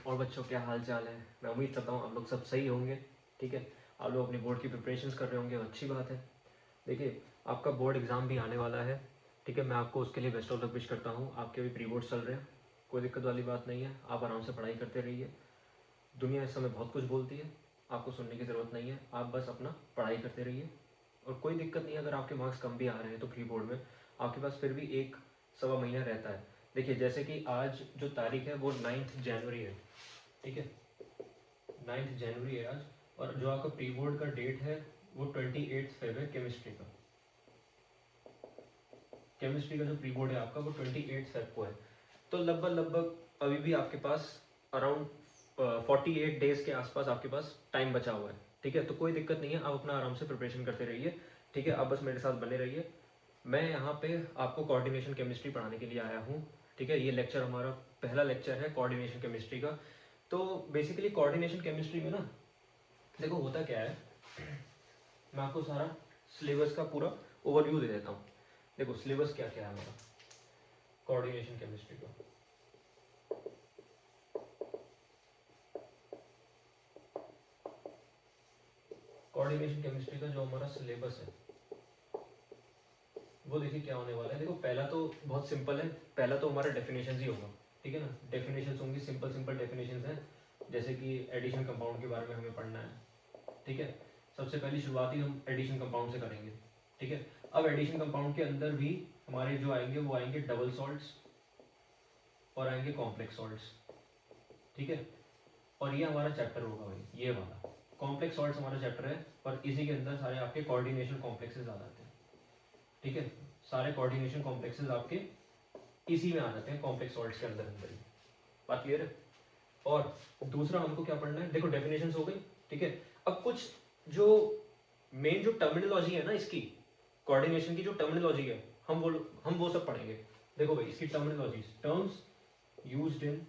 और बच्चों क्या हाल चाल है। मैं उम्मीद करता हूँ आप लोग सब सही होंगे। ठीक है, आप लोग अपनी बोर्ड की प्रिपरेशंस कर रहे होंगे, अच्छी बात है। देखिए, आपका बोर्ड एग्ज़ाम भी आने वाला है। ठीक है, मैं आपको उसके लिए बेस्ट ऑफ लक विश करता हूँ। आपके भी प्री बोर्ड चल रहे हैं, कोई दिक्कत वाली बात नहीं है। आप आराम से पढ़ाई करते रहिए। दुनिया इस समय बहुत कुछ बोलती है, आपको सुनने की ज़रूरत नहीं है। आप बस अपना पढ़ाई करते रहिए और कोई दिक्कत नहीं है। अगर आपके मार्क्स कम भी आ रहे हैं तो प्री बोर्ड में आपके पास फिर भी 1 सवा महीना रहता है। देखिए, जैसे कि आज जो तारीख है वो 9 जनवरी है। ठीक है, 9 जनवरी है आज। और जो आपका प्री बोर्ड का डेट है वो 28 फेब है। केमिस्ट्री का जो प्री बोर्ड है आपका वो 28 फेब को है। तो लगभग लगभग अभी भी आपके पास अराउंड 48 डेज के आसपास आपके पास टाइम बचा हुआ है। ठीक है, तो कोई दिक्कत नहीं है, आप अपना आराम से प्रिपरेशन करते रहिए। ठीक है, आप बस मेरे साथ बने रहिए। मैं यहाँ पे आपको कोऑर्डिनेशन केमिस्ट्री पढ़ाने के लिए आया हूँ। ठीक है, ये लेक्चर हमारा पहला लेक्चर है कोऑर्डिनेशन केमिस्ट्री का। तो बेसिकली कोऑर्डिनेशन केमिस्ट्री में ना, देखो होता क्या है, मैं आपको सारा सिलेबस का पूरा ओवरव्यू दे देता हूँ। देखो सिलेबस क्या क्या है हमारा कोऑर्डिनेशन केमिस्ट्री का। कोऑर्डिनेशन केमिस्ट्री का जो हमारा सिलेबस है वो देखिए क्या होने वाला है। देखो पहला तो बहुत सिंपल है, पहला तो हमारा डेफिनेशन ही होगा। ठीक है ना, डेफिनेशन होंगी, सिंपल सिंपल डेफिनेशन है। जैसे कि एडिशन कंपाउंड के बारे में हमें पढ़ना है। ठीक है, सबसे पहली शुरुआत ही हम एडिशन कंपाउंड से करेंगे। ठीक है, अब एडिशन कंपाउंड के अंदर भी हमारे जो आएंगे वो आएंगे डबल सॉल्ट्स और आएंगे कॉम्प्लेक्स सॉल्ट्स। ठीक है, और ये हमारा चैप्टर होगा भाई, ये वाला कॉम्प्लेक्स सॉल्ट्स हमारा चैप्टर है। और इसी के अंदर सारे आपके कोऑर्डिनेशन कॉम्प्लेक्सेस आ जाते हैं। ठीक है, सारे कोऑर्डिनेशन कॉम्प्लेक्सेस आपके इसी में आ जाते हैं, कॉम्प्लेक्स सॉल्ट्स के अंदर अंदर ही। बात क्लियर है। और दूसरा हमको क्या पढ़ना है, देखो डेफिनेशंस हो गई। ठीक है, अब कुछ जो मेन जो टर्मिनोलॉजी है ना इसकी, कोऑर्डिनेशन की जो टर्मिनोलॉजी है, हम वो सब पढ़ेंगे। देखो भाई, इसकी terminology, terms used in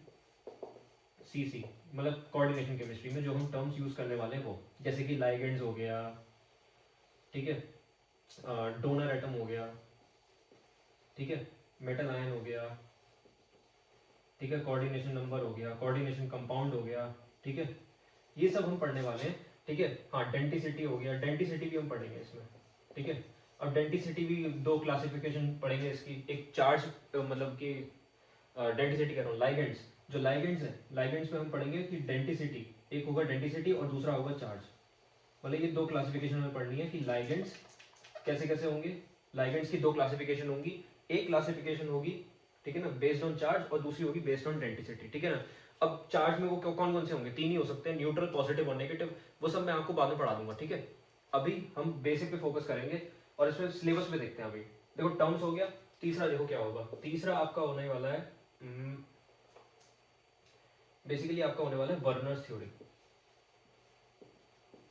CC, मतलब कोऑर्डिनेशन केमिस्ट्री में जो हम टर्म्स यूज करने वाले हैं वो, जैसे कि लाइगेंड्स हो गया, ठीक है, डोनर एटम हो गया, ठीक है, मेटल आयन हो गया, ठीक है, कोऑर्डिनेशन नंबर हो गया, कोऑर्डिनेशन कंपाउंड हो गया। ठीक है, ये सब हम पढ़ने वाले हैं। ठीक है, हाँ, डेंटिसिटी हो गया, डेंटिसिटी भी हम पढ़ेंगे इसमें। ठीक है, अब डेंटिसिटी भी दो क्लासिफिकेशन पढ़ेंगे इसकी, एक चार्ज मतलब कि डेंटिसिटी कह रहा हूँ, लाइगेंड्स, जो लाइगेंड्स है, लाइगेंड्स में हम पढ़ेंगे कि डेंटिसिटी, एक होगा डेंटिसिटी और दूसरा होगा चार्ज। मतलब ये दो क्लासिफिकेशन हमें पढ़नी है कि लाइगेंड्स कैसे कैसे होंगे। लाइगेंड्स की दो क्लासिफिकेशन होंगी, एक क्लासिफिकेशन होगी, ठीक है ना, बेस्ड ऑन चार्ज, और दूसरी होगी बेस्ड ऑन डेंटिसिटी। ठीक है ना, अब चार्ज में वो कौन कौन से होंगे, 3 ही हो सकते हैं, न्यूट्रल, पॉजिटिव और नेगेटिव। वो सब मैं आपको बाद में पढ़ा दूंगा। ठीक है, अभी हम बेसिक पे फोकस करेंगे और इसमें सिलेबस में देखते हैं। अभी देखो टर्म्स हो गया, तीसरा देखो क्या होगा, तीसरा आपका होने वाला है बेसिकली आपका होने वाला है वर्नर्स थ्योरी।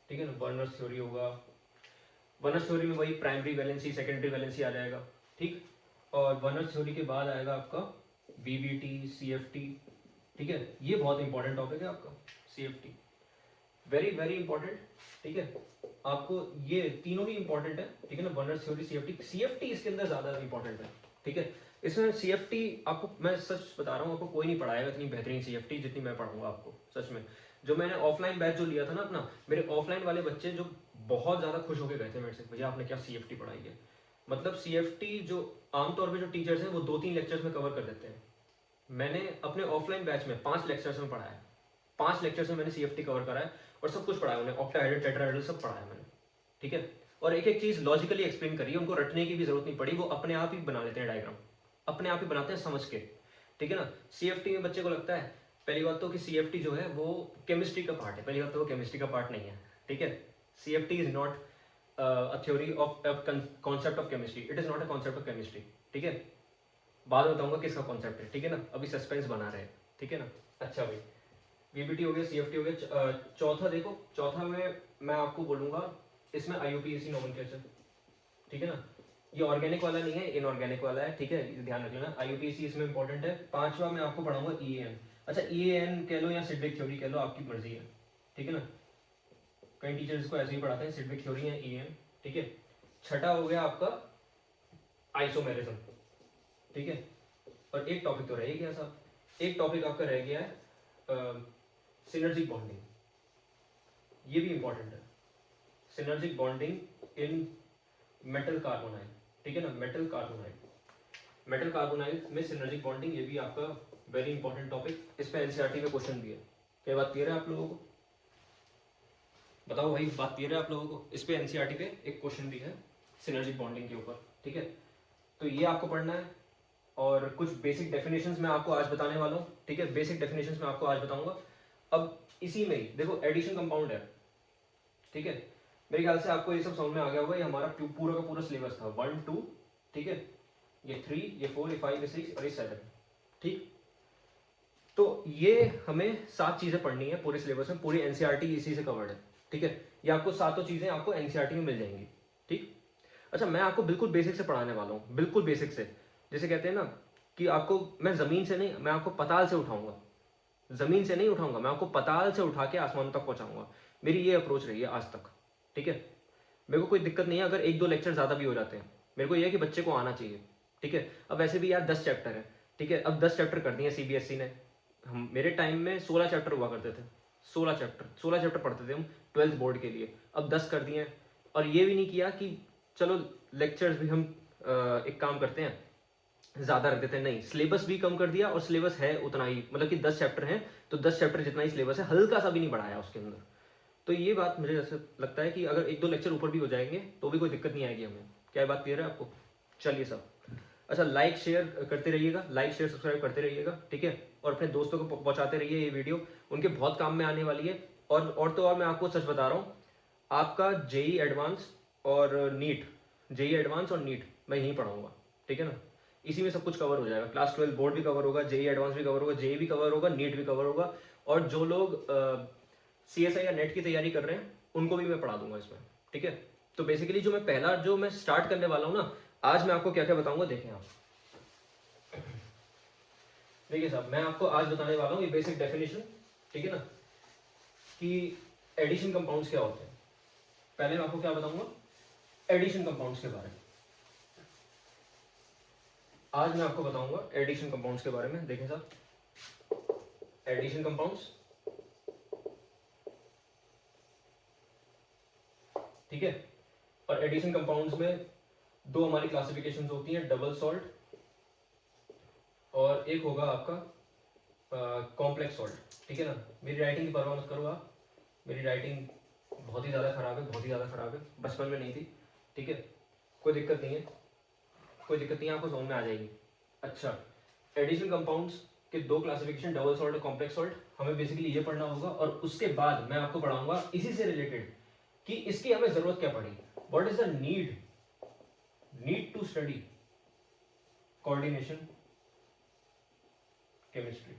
ठीक है ना, वर्नर्स थ्योरी होगा। वर्नर्स थ्योरी में वही प्राइमरी वैलेंसी सेकेंडरी वैलेंसी आ जाएगा। ठीक, और वर्नर्स थ्योरी के बाद आएगा आपका बीबीटी, सीएफटी। ठीक है, ये बहुत इंपॉर्टेंट टॉपिक है आपका, सीएफटी, वेरी वेरी इंपॉर्टेंट। ठीक है, आपको ये तीनों ही इंपॉर्टेंट है। ठीक है ना, वर्नर्स थ्योरी, सीएफटी, सीएफटी इसके अंदर ज्यादा इंपॉर्टेंट है। ठीक है, इसमें सीएफटी आपको मैं सच बता रहा हूँ, आपको कोई नहीं पढ़ाएगा इतनी बेहतरीन सीएफटी जितनी मैं पढ़ाऊंगा आपको, सच में। जो मैंने ऑफलाइन बैच जो लिया था ना अपना, मेरे ऑफलाइन वाले बच्चे जो बहुत ज्यादा खुश होकर गए थे मेरे से, भैया आपने क्या सीएफटी पढ़ाई है। मतलब सीएफटी जो आमतौर पर जो टीचर्स हैं वो 2-3 लेक्चर्स में कवर कर देते हैं। मैंने अपने ऑफलाइन बैच में 5 लेक्चर्स में पढ़ाया है, 5 लेक्चर्स में मैंने सीएफटी कवर करा है और सब कुछ पढ़ाया, उन्हें ऑक्टाहेड्रल, टेट्राहेड्रल सब पढ़ाया मैंने। ठीक है, और एक एक चीज लॉजिकली एक्सप्लेन करी है, उनको रटने की भी जरूरत नहीं पड़ी, वो अपने आप ही बना लेते हैं डायग्राम, अपने आप ही बनाते हैं समझ के। ठीक है ना, सीएफटी में बच्चे को लगता है पहली बात तो कि सीएफटी जो है वो केमिस्ट्री का पार्ट है, पहली बात तो वो केमिस्ट्री का पार्ट नहीं है। ठीक है, CFT is not a theory of concept of chemistry, it is not a concept of chemistry. ठीक है, बाद में बताऊंगा किसका कॉन्सेप्ट है। ठीक है ना, अभी सस्पेंस बना रहे हैं। ठीक है ना, अच्छा भाई, बीबीटी हो गया, सीएफटी हो गया। चौथा देखो, चौथा में मैं आपको बोलूंगा इसमें आईयूपीएसी नोमेनक्लेचर। ठीक है ना, ये ऑर्गेनिक वाला नहीं है, इनऑर्गेनिक वाला है। ठीक है, ध्यान रख लेना, आईयूपीएसी इसमें इंपॉर्टेंट है। पांचवा मैं आपको पढ़ाऊंगा ईएन। अच्छा, ईएन कह लो या सिडविक थ्योरी कह लो, आपकी मर्जी है। ठीक है ना, कई टीचर्स को ऐसे ही पढ़ाते हैं, सिडविक थ्योरी या ईएन। ठीक है, छठा हो गया आपका आइसोमेरिज्म। ठीक है, और एक टॉपिक तो रह ही गया साहब, एक टॉपिक आपका रह गया है सिनर्जिक बॉन्डिंग, ये भी इंपॉर्टेंट है। Synergic bonding in metal carbonyl, ठीक है ना, मेटल कार्बोनाइल, मेटल कार्बोनाइल में सिनर्जिक बॉन्डिंग, ये भी आपका वेरी इंपॉर्टेंट टॉपिक। इस पे एनसीईआरटी में क्वेश्चन भी है। क्या बात क्लियर है आप लोगों को? बताओ भाई, बात क्लियर है आप लोगों को? इस पे एनसीईआरटी पे एक क्वेश्चन भी है सिनर्जिक बॉन्डिंग के ऊपर, ठीक है। तो ये आपको पढ़ना है, और कुछ बेसिक डेफिनेशंस मैं आपको आज बताने वाला हूँ, ठीक है। बेसिक डेफिनेशंस मैं आपको आज बताऊंगा। अब इसी में ही देखो एडिशन कंपाउंड है, ठीक है। मेरे ख्याल से आपको ये सब समझ में आ गया होगा। ये हमारा पूरा का पूरा सिलेबस था, 1 2, ठीक है, ये 3, ये 4, ये 5, ये 6 और ये 7, ठीक। तो ये हमें 7 चीजें पढ़नी है पूरे सिलेबस में, पूरी एनसीईआरटी इसी से कवर्ड है, ठीक है। ये आपको 7 चीजें आपको एनसीईआरटी में मिल जाएंगी, ठीक। अच्छा, मैं आपको बिल्कुल बेसिक से पढ़ाने वाला हूँ, बिल्कुल बेसिक से। जैसे कहते हैं ना कि आपको मैं जमीन से नहीं, मैं आपको पताल से उठाऊंगा, जमीन से नहीं उठाऊंगा, मैं आपको पताल से उठा के आसमान तक पहुंचाऊंगा। मेरी ये अप्रोच रही है आज तक, ठीक है। मेरे को कोई दिक्कत नहीं है अगर 1 2 लेक्चर ज़्यादा भी हो जाते हैं, मेरे को यह है कि बच्चे को आना चाहिए, ठीक है। अब वैसे भी यार 10 चैप्टर है, ठीक है। अब 10 चैप्टर कर दिए सीबीएसई ने। हम मेरे टाइम में 16 चैप्टर हुआ करते थे, 16 चैप्टर पढ़ते थे हम 12th बोर्ड के लिए। अब 10 कर दिए, और ये भी नहीं किया कि चलो लेक्चर्स भी हम एक काम करते हैं ज़्यादा रख देते हैं, नहीं, सिलेबस भी कम कर दिया, और सिलेबस है उतना ही, मतलब कि 10 चैप्टर हैं तो 10 चैप्टर जितना ही सिलेबस है, हल्का सा भी नहीं बढ़ाया उसके अंदर। तो ये बात मुझे ऐसा लगता है कि अगर 1 2 लेक्चर ऊपर भी हो जाएंगे तो भी कोई दिक्कत नहीं आएगी हमें। क्या बात क्लियर है आपको? चलिए सब, अच्छा, लाइक शेयर करते रहिएगा, लाइक शेयर सब्सक्राइब करते रहिएगा, ठीक है। और अपने दोस्तों को पहुंचाते रहिए ये वीडियो, उनके बहुत काम में आने वाली है। और तो और मैं आपको सच बता रहा हूँ, आपका जेई एडवांस और नीट, जेई एडवांस और नीट मैं यहीं पढ़ाऊंगा, ठीक है ना। इसी में सब कुछ कवर हो जाएगा, क्लास 12 बोर्ड भी कवर होगा, जेई एडवांस भी कवर होगा, जेई भी कवर होगा, नीट भी कवर होगा। और जो लोग सीएसआई या नेट की तैयारी कर रहे हैं उनको भी मैं पढ़ा दूंगा इसमें, ठीक है। तो बेसिकली जो मैं पहला जो मैं स्टार्ट करने वाला हूँ ना, आज मैं आपको क्या क्या बताऊंगा, देखें आप। देखिए साहब, मैं आपको आज बताने वाला हूँ ये बेसिक डेफिनेशन, ठीक है ना, कि एडिशन कंपाउंड्स क्या होते हैं। पहले मैं आपको क्या बताऊंगा, एडिशन कंपाउंड्स के बारे में। आज मैं आपको बताऊंगा एडिशन कंपाउंड्स के बारे में। देखें साहब, एडिशन कंपाउंड्स, ठीक है। और एडिशन कंपाउंड्स में 2 हमारी क्लासिफिकेशन होती हैं, डबल सॉल्ट और एक होगा आपका कॉम्प्लेक्स सॉल्ट, ठीक है ना। मेरी राइटिंग की परवाह मत करो आप, मेरी राइटिंग बहुत ही ज़्यादा खराब है, बहुत ही ज़्यादा खराब है, बचपन में नहीं थी, ठीक है। कोई दिक्कत नहीं है, कोई दिक्कत नहीं है, आपको समझ में आ जाएगी। अच्छा, एडिशन कंपाउंड्स के 2 क्लासिफिकेशन, डबल सॉल्ट और कॉम्प्लेक्स सॉल्ट, हमें बेसिकली ये पढ़ना होगा। और उसके बाद मैं आपको पढ़ाऊंगा इसी से रिलेटेड कि इसकी हमें जरूरत क्या पड़ी, what is the need to study coordination chemistry.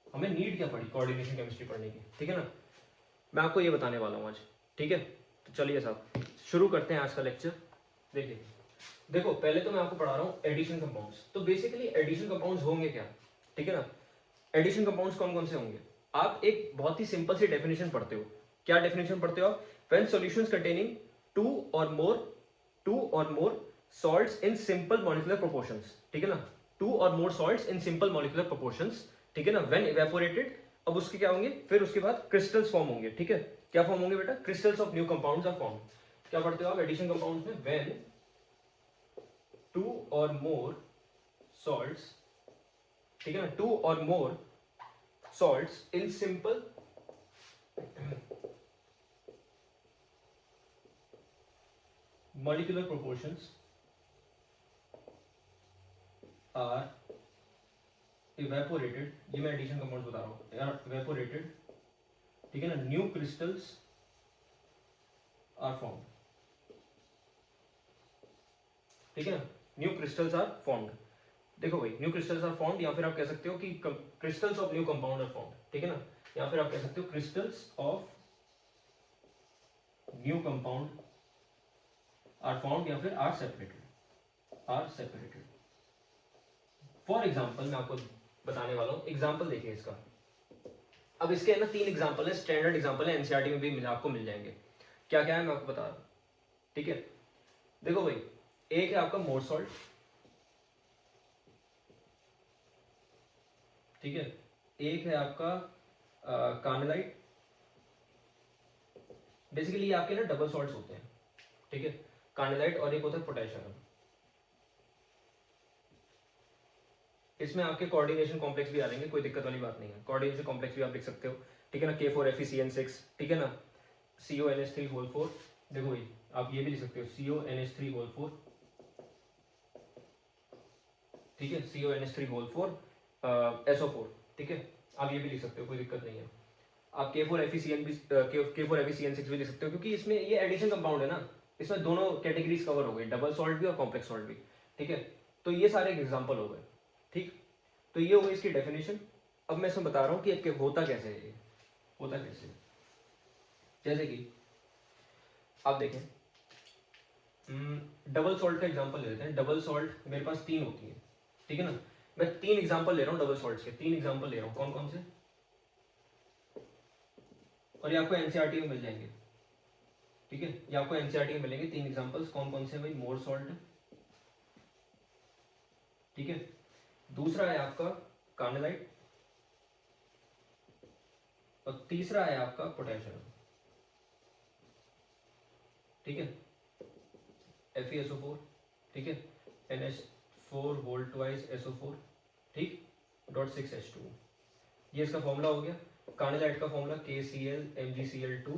हमें नीड क्या पड़ी कोऑर्डिनेशन केमिस्ट्री पढ़ने की, ठीक है ना। मैं आपको ये बताने वाला हूँ आज, ठीक है। तो चलिए साहब, शुरू करते हैं आज का लेक्चर। देखिए, देखो पहले तो मैं आपको पढ़ा रहा हूँ एडिशन कंपाउंड्स। तो बेसिकली एडिशन कंपाउंड्स होंगे क्या, ठीक है ना। एडिशन कंपाउंड्स कौन कौन से होंगे? आप एक बहुत ही सिंपल सी डेफिनेशन पढ़ते हो। क्या डेफिनेशन पढ़ते हो आप? When solutions containing two or more salts in simple molecular proportions, ठीक है ना, 2 or more salts in simple molecular proportions, ठीक है ना, व्हेन इवेपोरेटेड। अब उसके क्या होंगे, फिर उसके बाद क्रिस्टल्स फॉर्म होंगे, ठीक है। क्या फॉर्म होंगे बेटा? Crystals of new compounds are form. क्या पढ़ते हो आप एडिशन कंपाउंड्स में? व्हेन 2 और मोर सॉल्ट्स, ठीक है ना, 2 or more salts in simple molecular proportions are evaporated, ये मैं एडिशन कंपाउंड्स बता रहा हूँ, evaporated, ठीक है ना, न्यू क्रिस्टल्स आर फॉर्म्ड, ठीक है ना, न्यू क्रिस्टल्स आर फॉर्म्ड। देखो भाई, न्यू क्रिस्टल्स आर फॉर्म्ड, या फिर आप कह सकते हो कि crystals of new compound are formed, ठीक है ना, या फिर आप कह सकते हो crystals of new compound are formed, या फिर आर सेपरेटेड। फॉर एग्जाम्पल मैं आपको बताने वाला हूं, एग्जाम्पल देखिए इसका। अब इसके अंदर 3 एग्जाम्पल है, स्टैंडर्ड एग्जाम्पल है, एनसीईआरटी में भी आपको मिल जाएंगे। क्या क्या है मैं आपको बता रहा हूं, ठीक है। देखो भाई, एक है आपका मोर सॉल्ट, ठीक है। एक है आपका कार्मेलाइट, बेसिकली ये आपके ना डबल सॉल्ट्स होते हैं, ठीक है, कार्मेलाइट, और एक होता है पोटेशियम। इसमें आपके कोऑर्डिनेशन कॉम्प्लेक्स भी आ जाएंगे, कोई दिक्कत वाली बात नहीं है, कोऑर्डिनेशन कॉम्प्लेक्स भी आप लिख सकते हो, ठीक है ना, K4FeCN6, ठीक है ना, CONH3 होल 4, देखो भाई आप ये भी लिख सकते हो CONH3 होल 4, ठीक है, CONH3 होल 4 SO4, ठीक है, आप ये भी लिख सकते हो, कोई दिक्कत नहीं है। आप K4FeCN भी K4FeCN6 भी लिख सकते हो, क्योंकि इसमें ये एडिशन कंपाउंड है ना, इसमें दोनों कैटेगरीज कवर हो गई, डबल सॉल्ट भी और कॉम्प्लेक्स सॉल्ट भी, ठीक है। तो ये सारे एग्जाम्पल हो गए, ठीक। तो ये हो गई इसकी डेफिनेशन। अब मैं इसमें बता रहा हूँ कि होता कैसे है, ये होता कैसे है। जैसे कि आप देखें, डबल सॉल्ट का एग्जांपल ले लेते हैं। डबल सॉल्ट मेरे पास 3 होती है, ठीक है ना, मैं 3 एग्जांपल ले रहा हूँ डबल सॉल्ट्स के, 3 एग्जांपल ले रहा हूँ, कौन कौन से, और ये आपको एनसीईआरटी में मिल जाएंगे, ठीक है, ये आपको एनसीईआरटी में मिलेंगे 3 एग्जांपल्स, कौन कौन से भाई, मोर सॉल्ट, ठीक है, दूसरा है आपका कार्मेलाइट, और तीसरा है आपका पोटेशियम, ठीक है, FeSO4, ठीक है, NH4 होल ट्वाइस SO4, ठीक, .6H2, ये इसका फॉर्मूला हो गया। कार्मेलाइट का फॉर्मूला KCl MgCl2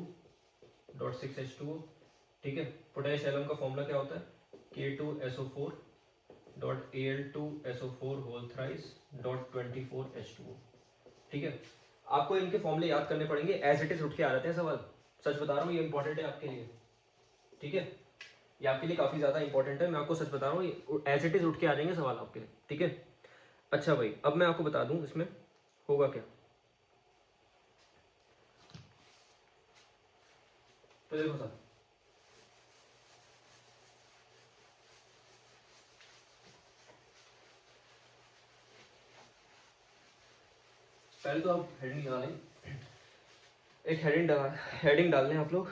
ठीक है। पोटेशियम का फॉर्मूला क्या होता है, K2SO4 Al2SO4 whole thrice .24H2, ठीक है। आपको इनके फॉर्मूले याद करने पड़ेंगे, एज इट इज उठ के आ जाते हैं सवाल, सच बता रहा हूँ, ये इंपॉर्टेंट है आपके लिए, ठीक है, ये आपके लिए काफी ज्यादा इंपॉर्टेंट है, मैं आपको सच बता रहा हूँ, एज इट इज उठ के आ जाएंगे सवाल आपके लिए, ठीक है। अच्छा भाई, अब मैं आपको बता दूं इसमें होगा क्या। तो देखो सर, पहले तो आप हेडिंग डालें, एक हेडिंग डाल लें आप लोग,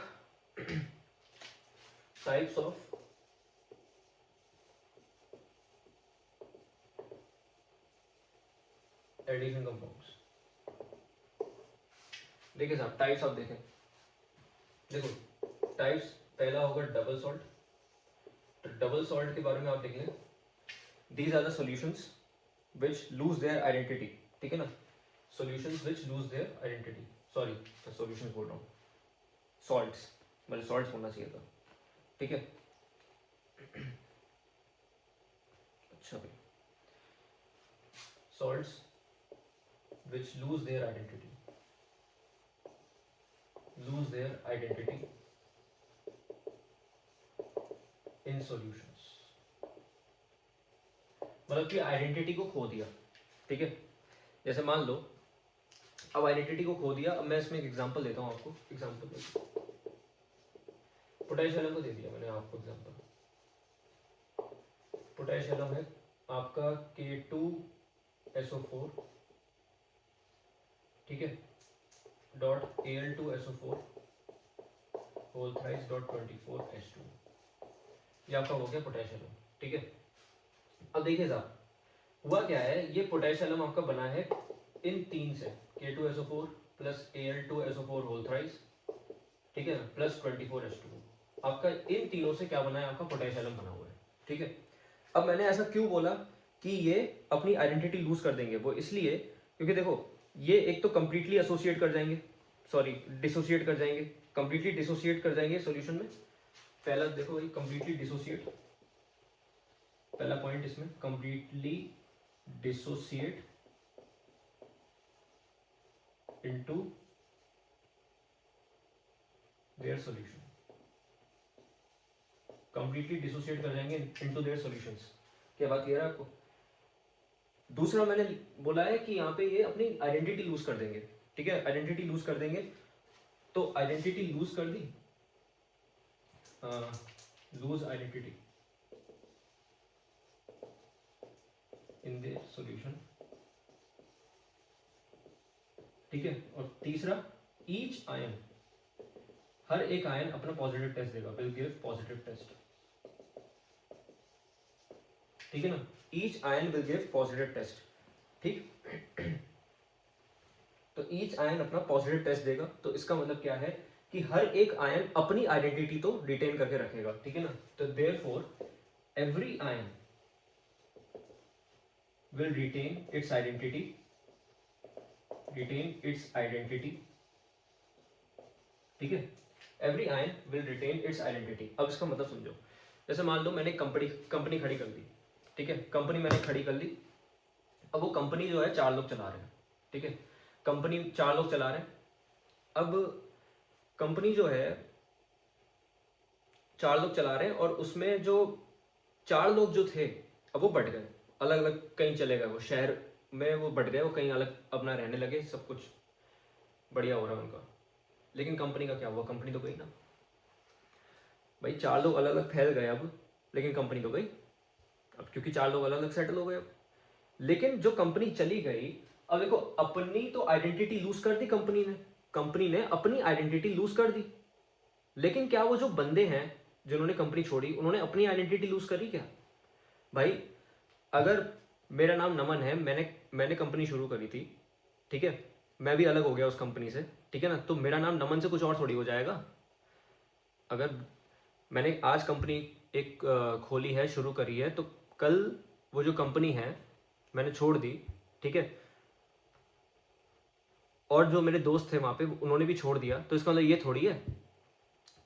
टाइप्स ऑफ एडिशन कंपाउंड्स। देखिए साहब, टाइप्स आप देखें, देखो टाइप्स, पहला होगा डबल सॉल्ट। तो डबल सॉल्ट के बारे में आप देखें, these are the solutions which lose their identity, ठीक है ना, solutions which lose their identity, sorry solutions बोल रहा हूँ, सॉल्ट्स, मतलब सॉल्ट्स बोलना चाहिए था, ठीक है। अच्छा भाई, salts which lose their identity in solutions, मतलब कि आइडेंटिटी को खो दिया, ठीक है। जैसे मान लो, अब आइडेंटिटी को खो दिया, अब मैं इसमें एक एग्जांपल देता हूँ आपको, एग्जांपल पोटेशियम को दे दिया मैंने आपको एग्जांपल, पोटेशियम है आपका K2SO4, ठीक है, Al2SO4 होल थ्राइस .24H2, ये आपका हो गया पोटेशियम, ठीक है। अब देखिए साहब, हुआ क्या है, ये पोटेशियम आपका बना है इन 3 से, K2SO4 plus Al2SO4 whole thrice, ठीक है, प्लस 24H2, आपका इन तीनों से क्या बना है, आपका पोटेशियम बना हुआ है, ठीक है। अब मैंने ऐसा क्यों बोला कि ये अपनी आइडेंटिटी लूज कर देंगे, वो इसलिए क्योंकि देखो, ये एक तो कंप्लीटली एसोसिएट कर जाएंगे, सॉरी डिसोसिएट कर जाएंगे, कंप्लीटली डिसोसिएट कर जाएंगे सॉल्यूशन में। पहला देखो ये कंप्लीटली डिसोसिएट, पहला पॉइंट इसमें, completely dissociate into their solution, completely dissociate कर जाएंगे इनटू देयर सॉल्यूशंस। क्या बात क्लियर है आपको। दूसरा मैंने बोला है कि यहाँ पे ये अपनी आइडेंटिटी लूज कर देंगे, ठीक है, आइडेंटिटी लूज कर देंगे, तो आइडेंटिटी लूज कर दी, lose identity in the solution, ठीक है। और तीसरा, ईच आयन, हर एक आयन अपना पॉजिटिव टेस्ट देगा, विल गिव पॉजिटिव टेस्ट, ठीक है ना, each ion will give positive test, ठीक। तो ईच आयन अपना पॉजिटिव टेस्ट देगा। तो इसका मतलब क्या है कि हर एक आयन अपनी आइडेंटिटी तो रिटेन करके रखेगा, ठीक है ना। तो therefore every ion will retain its identity, ठीक है। Every ion will retain its identity. अब इसका मतलब समझो, जैसे मान लो मैंने कंपनी खड़ी कर दी, ठीक है, कंपनी मैंने खड़ी कर ली। अब वो कंपनी जो है 4 लोग चला रहे हैं, ठीक है, कंपनी 4 लोग चला रहे हैं। अब कंपनी जो है 4 लोग चला रहे हैं और उसमें जो 4 लोग जो थे अब वो बट गए, अलग अलग कहीं चले गए, वो शहर में वो बट गए, वो कहीं अलग अपना रहने लगे, सब कुछ बढ़िया हो रहा है उनका। लेकिन कंपनी का क्या हुआ, कंपनी तो गई ना भाई। 4 लोग अलग अलग फैल गए अब, लेकिन कंपनी तो गई अब, क्योंकि 4 लोग अलग अलग सेटल हो गए अब। लेकिन जो कंपनी चली गई, अब देखो अपनी तो आइडेंटिटी लूज कर दी कंपनी ने अपनी आइडेंटिटी लूज कर दी। लेकिन क्या वो जो बंदे हैं जिन्होंने कंपनी छोड़ी, उन्होंने अपनी आइडेंटिटी लूज करी क्या भाई? अगर मेरा नाम नमन है, मैंने कंपनी शुरू करी थी, ठीक है, मैं भी अलग हो गया उस कंपनी से, ठीक है ना, तो मेरा नाम नमन से कुछ और थोड़ी हो जाएगा। अगर मैंने आज कंपनी एक खोली है, शुरू करी है, तो कल वो जो कंपनी है मैंने छोड़ दी, ठीक है, और जो मेरे दोस्त थे वहाँ पे उन्होंने भी छोड़ दिया, तो इसका मतलब ये थोड़ी है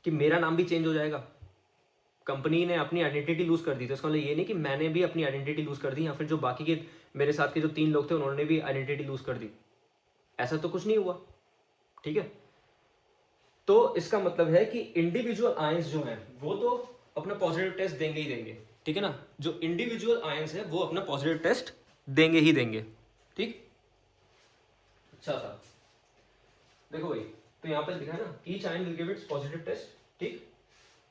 कि मेरा नाम भी चेंज हो जाएगा। कंपनी ने अपनी आइडेंटिटी लूज कर दी, तो इसका मतलब ये नहीं कि मैंने भी अपनी आइडेंटिटी लूज कर दी, या फिर जो बाकी के मेरे साथ के जो 3 लोग थे उन्होंने भी आइडेंटिटी लूज कर दी। ऐसा तो कुछ नहीं हुआ, ठीक है। तो इसका मतलब है कि इंडिविजुअल आयंस जो हैं वो तो अपना पॉजिटिव टेस्ट देंगे ही देंगे, ठीक है ना। जो इंडिविजुअल आयंस है वो अपना पॉजिटिव टेस्ट देंगे ही देंगे, ठीक। अच्छा सा देखो भाई, तो यहाँ पे लिखा है ना, each ion will give its positive test, ठीक।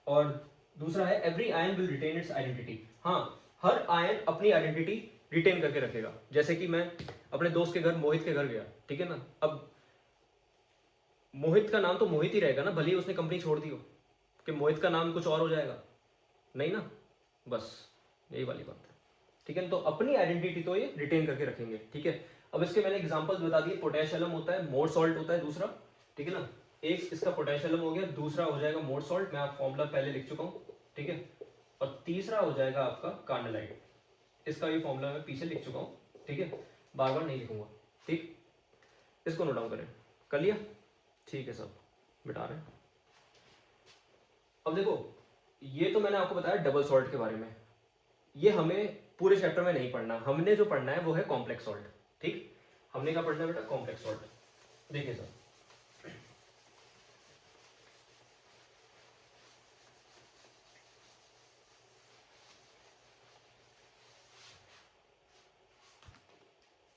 और दूसरा है every ion will retain its identity. हाँ, हर आयन अपनी आइडेंटिटी रिटेन करके रखेगा। जैसे कि मैं अपने दोस्त के घर, मोहित के घर गया, ठीक है ना, अब मोहित का नाम तो मोहित ही रहेगा ना, भले ही उसने कंपनी छोड़ दी हो, कि मोहित का नाम कुछ और हो जाएगा, नहीं ना, बस यही वाली बात है, ठीक है। तो अपनी आइडेंटिटी तो ये रिटेन करके रखेंगे, ठीक है। अब इसके मैंने एग्जांपल्स बता दिए, पोटेशियम होता है, मोर सॉल्ट होता है दूसरा, ठीक है ना। एक इसका पोटेशियम हो गया, दूसरा हो जाएगा मोर सॉल्ट, मैं आप फॉर्मूला पहले लिख चुका हूँ, ठीक है। और तीसरा हो जाएगा आपका कार्नलाइट, इसका भी फॉर्मूला मैं पीछे लिख चुका हूँ, ठीक है, बार बार नहीं लिखूंगा, ठीक। इसको नोट डाउन करें, कर लिया, ठीक है, सब मिटा रहे हैं। अब देखो, ये तो मैंने आपको बताया डबल सॉल्ट के बारे में, ये हमें पूरे चैप्टर में नहीं पढ़ना, हमने जो पढ़ना है वो है कॉम्प्लेक्स सॉल्ट, ठीक। हमने क्या पढ़ना है बेटा, कॉम्प्लेक्स सॉल्ट। देखिए सर,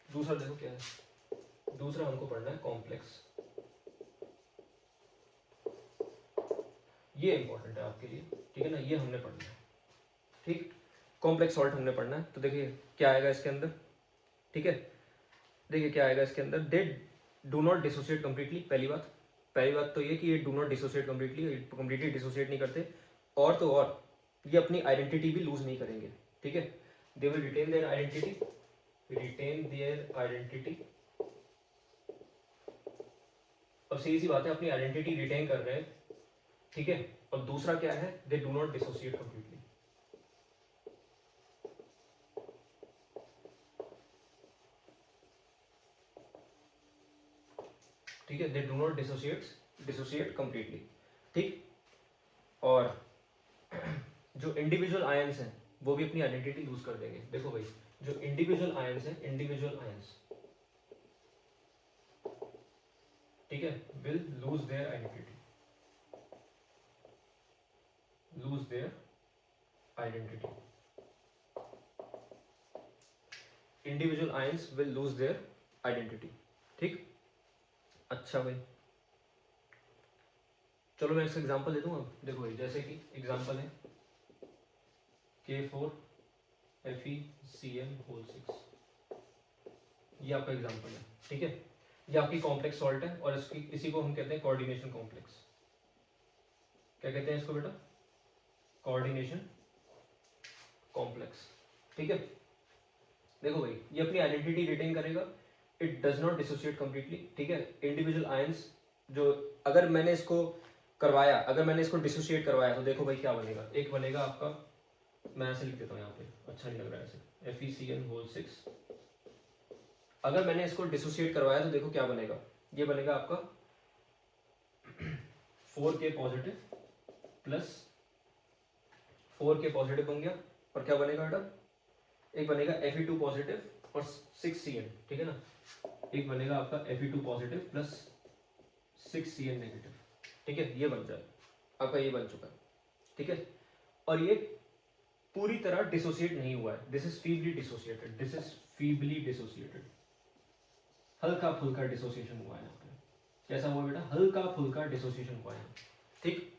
दूसरा देखो क्या है, दूसरा हमको पढ़ना है कॉम्प्लेक्स, ये इंपॉर्टेंट है आपके लिए, ठीक है ना, ये हमने पढ़ना है, ठीक। कॉम्प्लेक्स सॉल्ट हमने पढ़ना है, तो देखिए क्या आएगा इसके अंदर, ठीक है। देखिए क्या आएगा इसके अंदर, they do not dissociate completely. पहली बात तो ये कि ये do not dissociate completely dissociate नहीं करते, और तो और ये अपनी आइडेंटिटी भी लूज नहीं करेंगे, ठीक है। They will retain their identity. अब सीधी सी बात है, अपनी आइडेंटिटी रिटेन कर रहे हैं, ठीक है। और दूसरा क्या है, they do not dissociate completely, ठीक है, they do not dissociate completely, ठीक। और जो इंडिविजुअल आयंस हैं वो भी अपनी आइडेंटिटी लूज कर देंगे। देखो भाई, जो इंडिविजुअल आयंस हैं, ठीक है, will lose their identity, individual ions will lose their identity, ठीक। अच्छा भाई, चलो मैं इसका एग्जांपल दे दूं। अब देखो भाई, जैसे कि एग्जांपल है K4FeCl6, ये आपका एग्जांपल है, ठीक है। ये आपकी कॉम्प्लेक्स सॉल्ट है, और इसी को हम कहते हैं कोऑर्डिनेशन कॉम्प्लेक्स। क्या कहते हैं इसको बेटा, कोऑर्डिनेशन कॉम्प्लेक्स, ठीक है। देखो भाई, ये अपनी आइडेंटिटी रिटेन करेगा, it does not dissociate completely, ठीक है। इंडिविजुअल आयंस जो अगर मैंने इसको करवाया, अगर मैंने इसको डिसोशिएट करवाया तो देखो भाई क्या बनेगा। एक बनेगा आपका, मैं ऐसे लिख देता हूँ यहाँ पे, अच्छा नहीं लग रहा है ऐसे, FeCN6। अगर मैंने इसको डिसोशिएट करवाया तो देखो क्या बनेगा, ये बनेगा आपका 4K positive plus 4K positive बन गया, और क्या बनेगा बेटा, एक बनेगा Fe2 पॉजिटिव और 6Cn, ठीक है ना। एक बनेगा आपका Fe2 positive plus 6Cn negative, ठीक है। ये बन जाए आपका, ये बन चुका है, ठीक है। और ये पूरी तरह डिसोसिएट नहीं हुआ है, this is feebly dissociated, this is feebly dissociated, हल्का फुल्का डिसोसिएशन हुआ है यहाँ पे। कैसा हुआ बेटा, हल्का फुल्का डिसोसिएशन हुआ है, ठीक।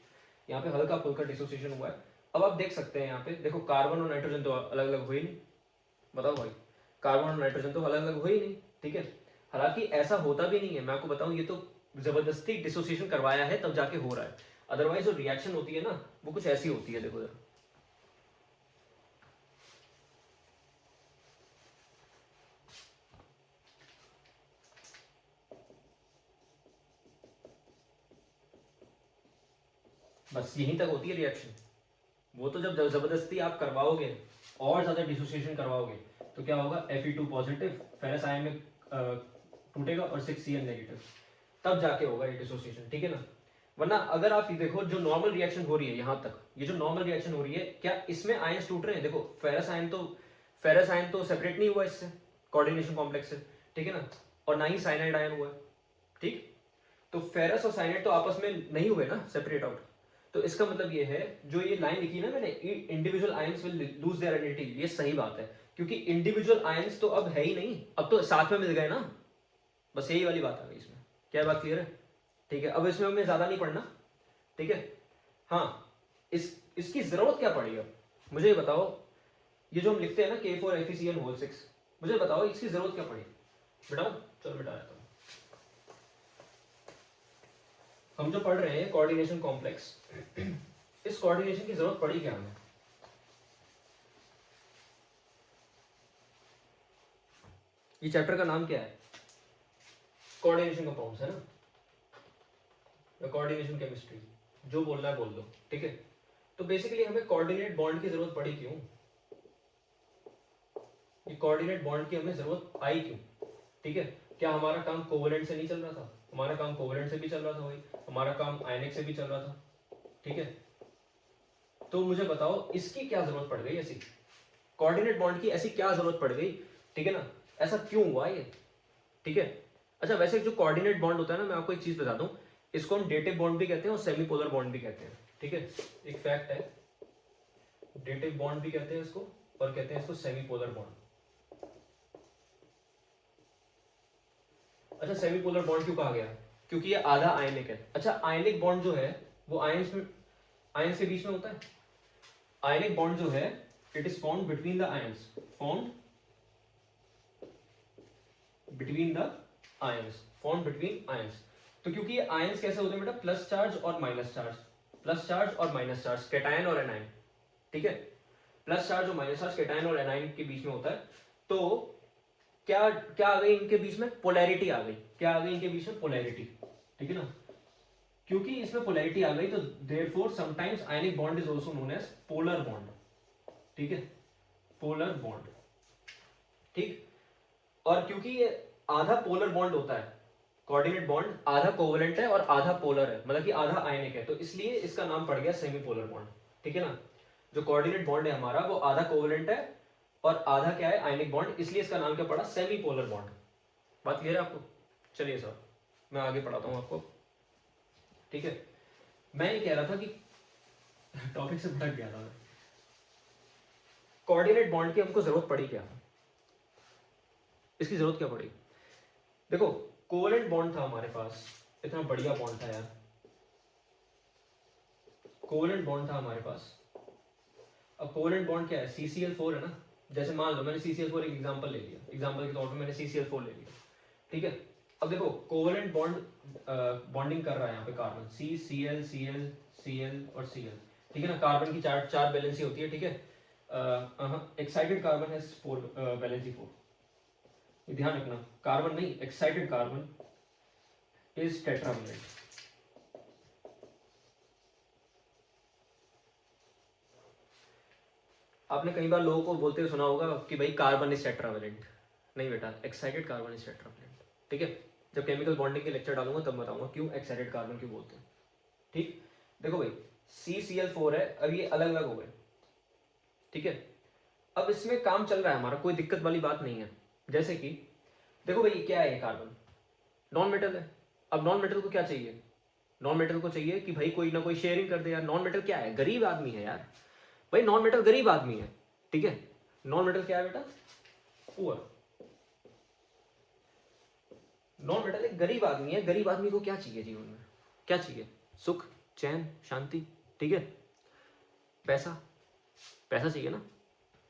यहाँ पे हल्का फुल्का डिसोसिएशन हुआ है। अब आप देख सकते हैं यहाँ पे, देखो कार्बन और नाइट्रोजन तो अलग अलग हुए नहीं, बताओ भाई, कार्बन और नाइट्रोजन तो अलग अलग हुए ही नहीं, ठीक है। हालांकि ऐसा होता भी नहीं है, मैं आपको बताऊं, ये तो जबरदस्ती डिसोसिएशन करवाया है तब जाके हो रहा है, अदरवाइज जो रिएक्शन होती है ना वो कुछ ऐसी होती है, देखो जरा। बस यहीं तक होती है रिएक्शन, वो तो जब जबरदस्ती आप करवाओगे और ज्यादा डिसोसिएशन करवाओगे तो क्या होगा, Fe2 पॉजिटिव फेरस आयन में टूटेगा और 6Cn नेगेटिव, तब जाके होगा ये डिसोसिएशन, ठीक है ना। वरना अगर आप देखो जो नॉर्मल रिएक्शन हो रही है यहाँ तक, ये जो नॉर्मल रिएक्शन हो रही है, क्या इसमें आयंस टूट रहे हैं, देखो फेरस आयन तो सेपरेट नहीं हुआ इससे, कोऑर्डिनेशन कॉम्प्लेक्स से, ठीक है ना, और ना ही साइनाइड आयन हुआ है, ठीक। तो फेरस और साइनाइड तो आपस में नहीं हुए ना सेपरेट आउट, तो इसका मतलब ये है, जो ये लाइन लिखी ना मैंने, individual ions will lose their identity, ये सही बात है, क्योंकि इंडिविजुअल आयंस तो अब है ही नहीं, अब तो साथ में मिल गए ना, बस यही वाली बात आ गई इसमें। क्या बात क्लियर है, ठीक है। अब इसमें हमें ज्यादा नहीं पढ़ना, ठीक है। हाँ, इसकी जरूरत क्या पड़ी अब मुझे ये बताओ, ये जो हम लिखते हैं ना K4FeCN6, मुझे बताओ इसकी जरूरत क्या पड़ी, बेटा चलो बेटा आता हूँ। हम जो पढ़ रहे हैं कोऑर्डिनेशन कॉम्प्लेक्स, इस कोऑर्डिनेशन की जरूरत पड़ी क्या हमें, ये चैप्टर का नाम क्या है, कोऑर्डिनेशन कंपाउंड्स है ना, कोऑर्डिनेशन केमिस्ट्री, जो बोलना है बोल दो, ठीक है। तो बेसिकली हमें कोऑर्डिनेट बॉन्ड की जरूरत पड़ी क्यों, ये कोऑर्डिनेट बॉन्ड की हमें जरूरत आई क्यों, ठीक है। क्या हमारा काम कोवेलेंट से नहीं चल रहा था, हमारा काम कोवेलेंट से भी चल रहा था भाई, हमारा काम आयनिक से भी चल रहा था, ठीक है। तो मुझे बताओ इसकी क्या जरूरत पड़ गई, ऐसी कोऑर्डिनेट बॉन्ड की ऐसी क्या जरूरत पड़ गई, ठीक है ना, ऐसा क्यों हुआ ये, ठीक है। अच्छा वैसे जो कोऑर्डिनेट बॉन्ड होता है ना, मैं आपको एक चीज बता दूं, इसको हम डेटिव बॉन्ड भी कहते हैं और सेमी पोलर बॉन्ड भी कहते हैं, ठीक है। एक फैक्ट है, डेटिव बॉन्ड भी कहते हैं इसको और कहते हैं इसको सेमी पोलर बॉन्ड। अच्छा सेमी पोलर बॉन्ड क्यों कहा गया, क्योंकि ये आधा आयनिक है। अच्छा आयनिक बॉन्ड जो है वो आयंस के बीच में होता है, आयनिक बॉन्ड जो है it is found between the ions, found between the ions, found between ions. तो क्योंकि ये आयंस कैसे होते हैं बेटा, प्लस चार्ज और माइनस चार्ज, प्लस चार्ज और माइनस चार्ज, कैटायन और एनायन, ठीक है। प्लस चार्ज और माइनस चार्ज कैटायन और एनायन के बीच में होता है। तो क्या क्या आ गई इनके बीच में, पोलैरिटी आ गई, क्या आ गई इनके बीच में, पोलैरिटी, ठीक है ना। क्योंकि इसमें पोलैरिटी आ गई तो therefore sometimes ionic bond is also known as polar bond, ठीक है, पोलर बॉन्ड, ठीक। और क्योंकि ये आधा पोलर बॉन्ड होता है, कोऑर्डिनेट बॉन्ड आधा कोवेलेंट है और आधा पोलर है, मतलब कि आधा आयनिक है, तो इसलिए इसका नाम पड़ गया सेमी पोलर बॉन्ड, ठीक है ना। जो कोऑर्डिनेट बॉन्ड है हमारा वो आधा कोवेलेंट है और आधा क्या है, आयनिक बॉन्ड, इसलिए इसका नाम क्या पड़ा, सेमी पोलर बॉन्ड। बात क्लियर है आपको, चलिए सर मैं आगे पढ़ाता हूं आपको, ठीक है। मैं ये कह रहा था कि टॉपिक से भटक गया था मैं, कोऑर्डिनेट बॉन्ड की हमको जरूरत पड़ी क्या, इसकी जरूरत क्या पड़ी, देखो कोवेलेंट बॉन्ड था हमारे पास, इतना बढ़िया बॉन्ड था यार, कोवेलेंट बॉन्ड था हमारे पास। अब कोवेलेंट बॉन्ड क्या है, CCl4 है ना, जैसे मान लो मैंने CCl4 एक एग्जांपल ले लिया, एग्जांपल के तौर पे मैंने CCl4 ले लिया, ठीक है। अब देखो कोवेलेंट बॉन्ड बॉन्डिंग कर रहा है यहाँ पे कार्बन, CCl Cl Cl और Cl, ठीक है ना। कार्बन की चार वैलेंसी होती है, ठीक है। एक्साइटेड कार्बन है 4 वैलेंसी 4, ध्यान रखना, कार्बन नहीं, एक्साइटेड कार्बन इज टेट्रावेलेंट। आपने कई बार लोगों को बोलते हुए सुना होगा कि भाई कार्बन इज टेट्रावेलेंट। नहीं बेटा, एक्साइटेड कार्बन इज टेट्रावेलेंट। ठीक है, जब केमिकल बॉन्डिंग के लेक्चर डालूंगा तब बताऊंगा क्यों एक्साइटेड कार्बन क्यों बोलते हैं। ठीक, देखो भाई CCl4 है, अब ये अलग अलग हो गए। ठीक है, अब इसमें काम चल रहा है हमारा, कोई दिक्कत वाली बात नहीं है। जैसे कि देखो भाई क्या है, कार्बन नॉन मेटल है। अब नॉन मेटल को क्या चाहिए, नॉन मेटल को चाहिए कि भाई कोई ना कोई शेयरिंग कर दे यार। नॉन मेटल क्या है, गरीब आदमी है यार भाई, नॉन मेटल गरीब आदमी है। ठीक है, नॉन मेटल क्या है बेटा, पुअर। नॉन मेटल एक गरीब आदमी है। गरीब आदमी को क्या चाहिए जीवन में, क्या चाहिए, सुख, चैन, शांति। ठीक है, पैसा, पैसा चाहिए ना।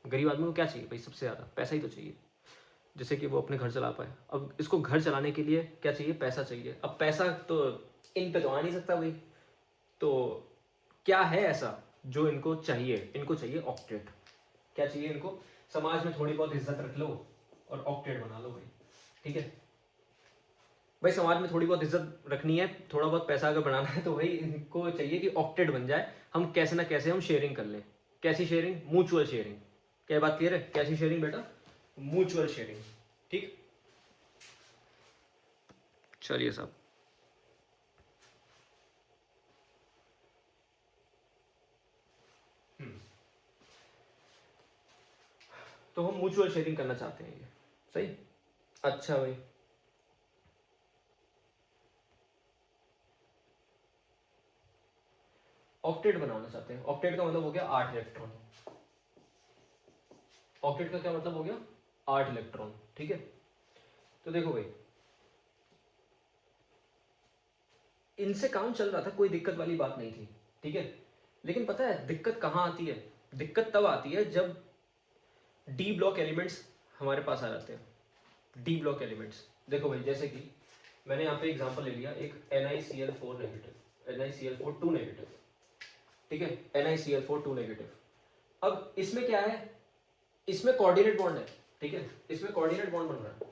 गरीब आदमी को क्या चाहिए भाई, सबसे ज्यादा पैसा ही तो चाहिए, जिससे कि वो अपने घर चला पाए। अब इसको घर चलाने के लिए क्या चाहिए, पैसा चाहिए। अब पैसा तो इन पे तो आ नहीं सकता भाई, तो क्या है ऐसा जो इनको चाहिए, इनको चाहिए ऑक्टेट। क्या चाहिए इनको, समाज में थोड़ी बहुत इज्जत रख लो और ऑक्टेट बना लो भाई। ठीक है भाई, समाज में थोड़ी बहुत इज्जत रखनी है, थोड़ा बहुत पैसा अगर बनाना है तो भाई इनको चाहिए कि ऑक्टेट बन जाए। हम कैसे ना कैसे हम शेयरिंग कर लें। कैसी शेयरिंग, म्यूचुअल शेयरिंग। क्या बात क्लियर है, कैसी शेयरिंग बेटा, म्यूचुअल शेयरिंग। ठीक, चलिए साहब। तो हम म्यूचुअल शेयरिंग करना चाहते हैं, ये सही। अच्छा भाई, ऑक्टेट बनाना चाहते हैं। ऑक्टेट का मतलब हो गया 8 इलेक्ट्रॉन। ऑक्टेट का क्या मतलब हो गया, 8 इलेक्ट्रॉन। ठीक है, तो देखो भाई इनसे काम चल रहा था, कोई दिक्कत वाली बात नहीं थी। ठीक है, लेकिन पता है दिक्कत कहाँ आती है, दिक्कत तब आती है जब डी ब्लॉक एलिमेंट्स हमारे पास आ जाते हैं। डी ब्लॉक एलिमेंट्स, देखो भाई जैसे कि मैंने यहाँ पे एग्जांपल ले लिया, एक NiCl4 नेगेटिव, NiCl4 2 नेगेटिव। ठीक है, NiCl4 2 नेगेटिव। अब इसमें क्या है, इसमें कोऑर्डिनेट बॉन्ड है। ठीक है, इसमें कोऑर्डिनेट बॉन्ड बन रहा है।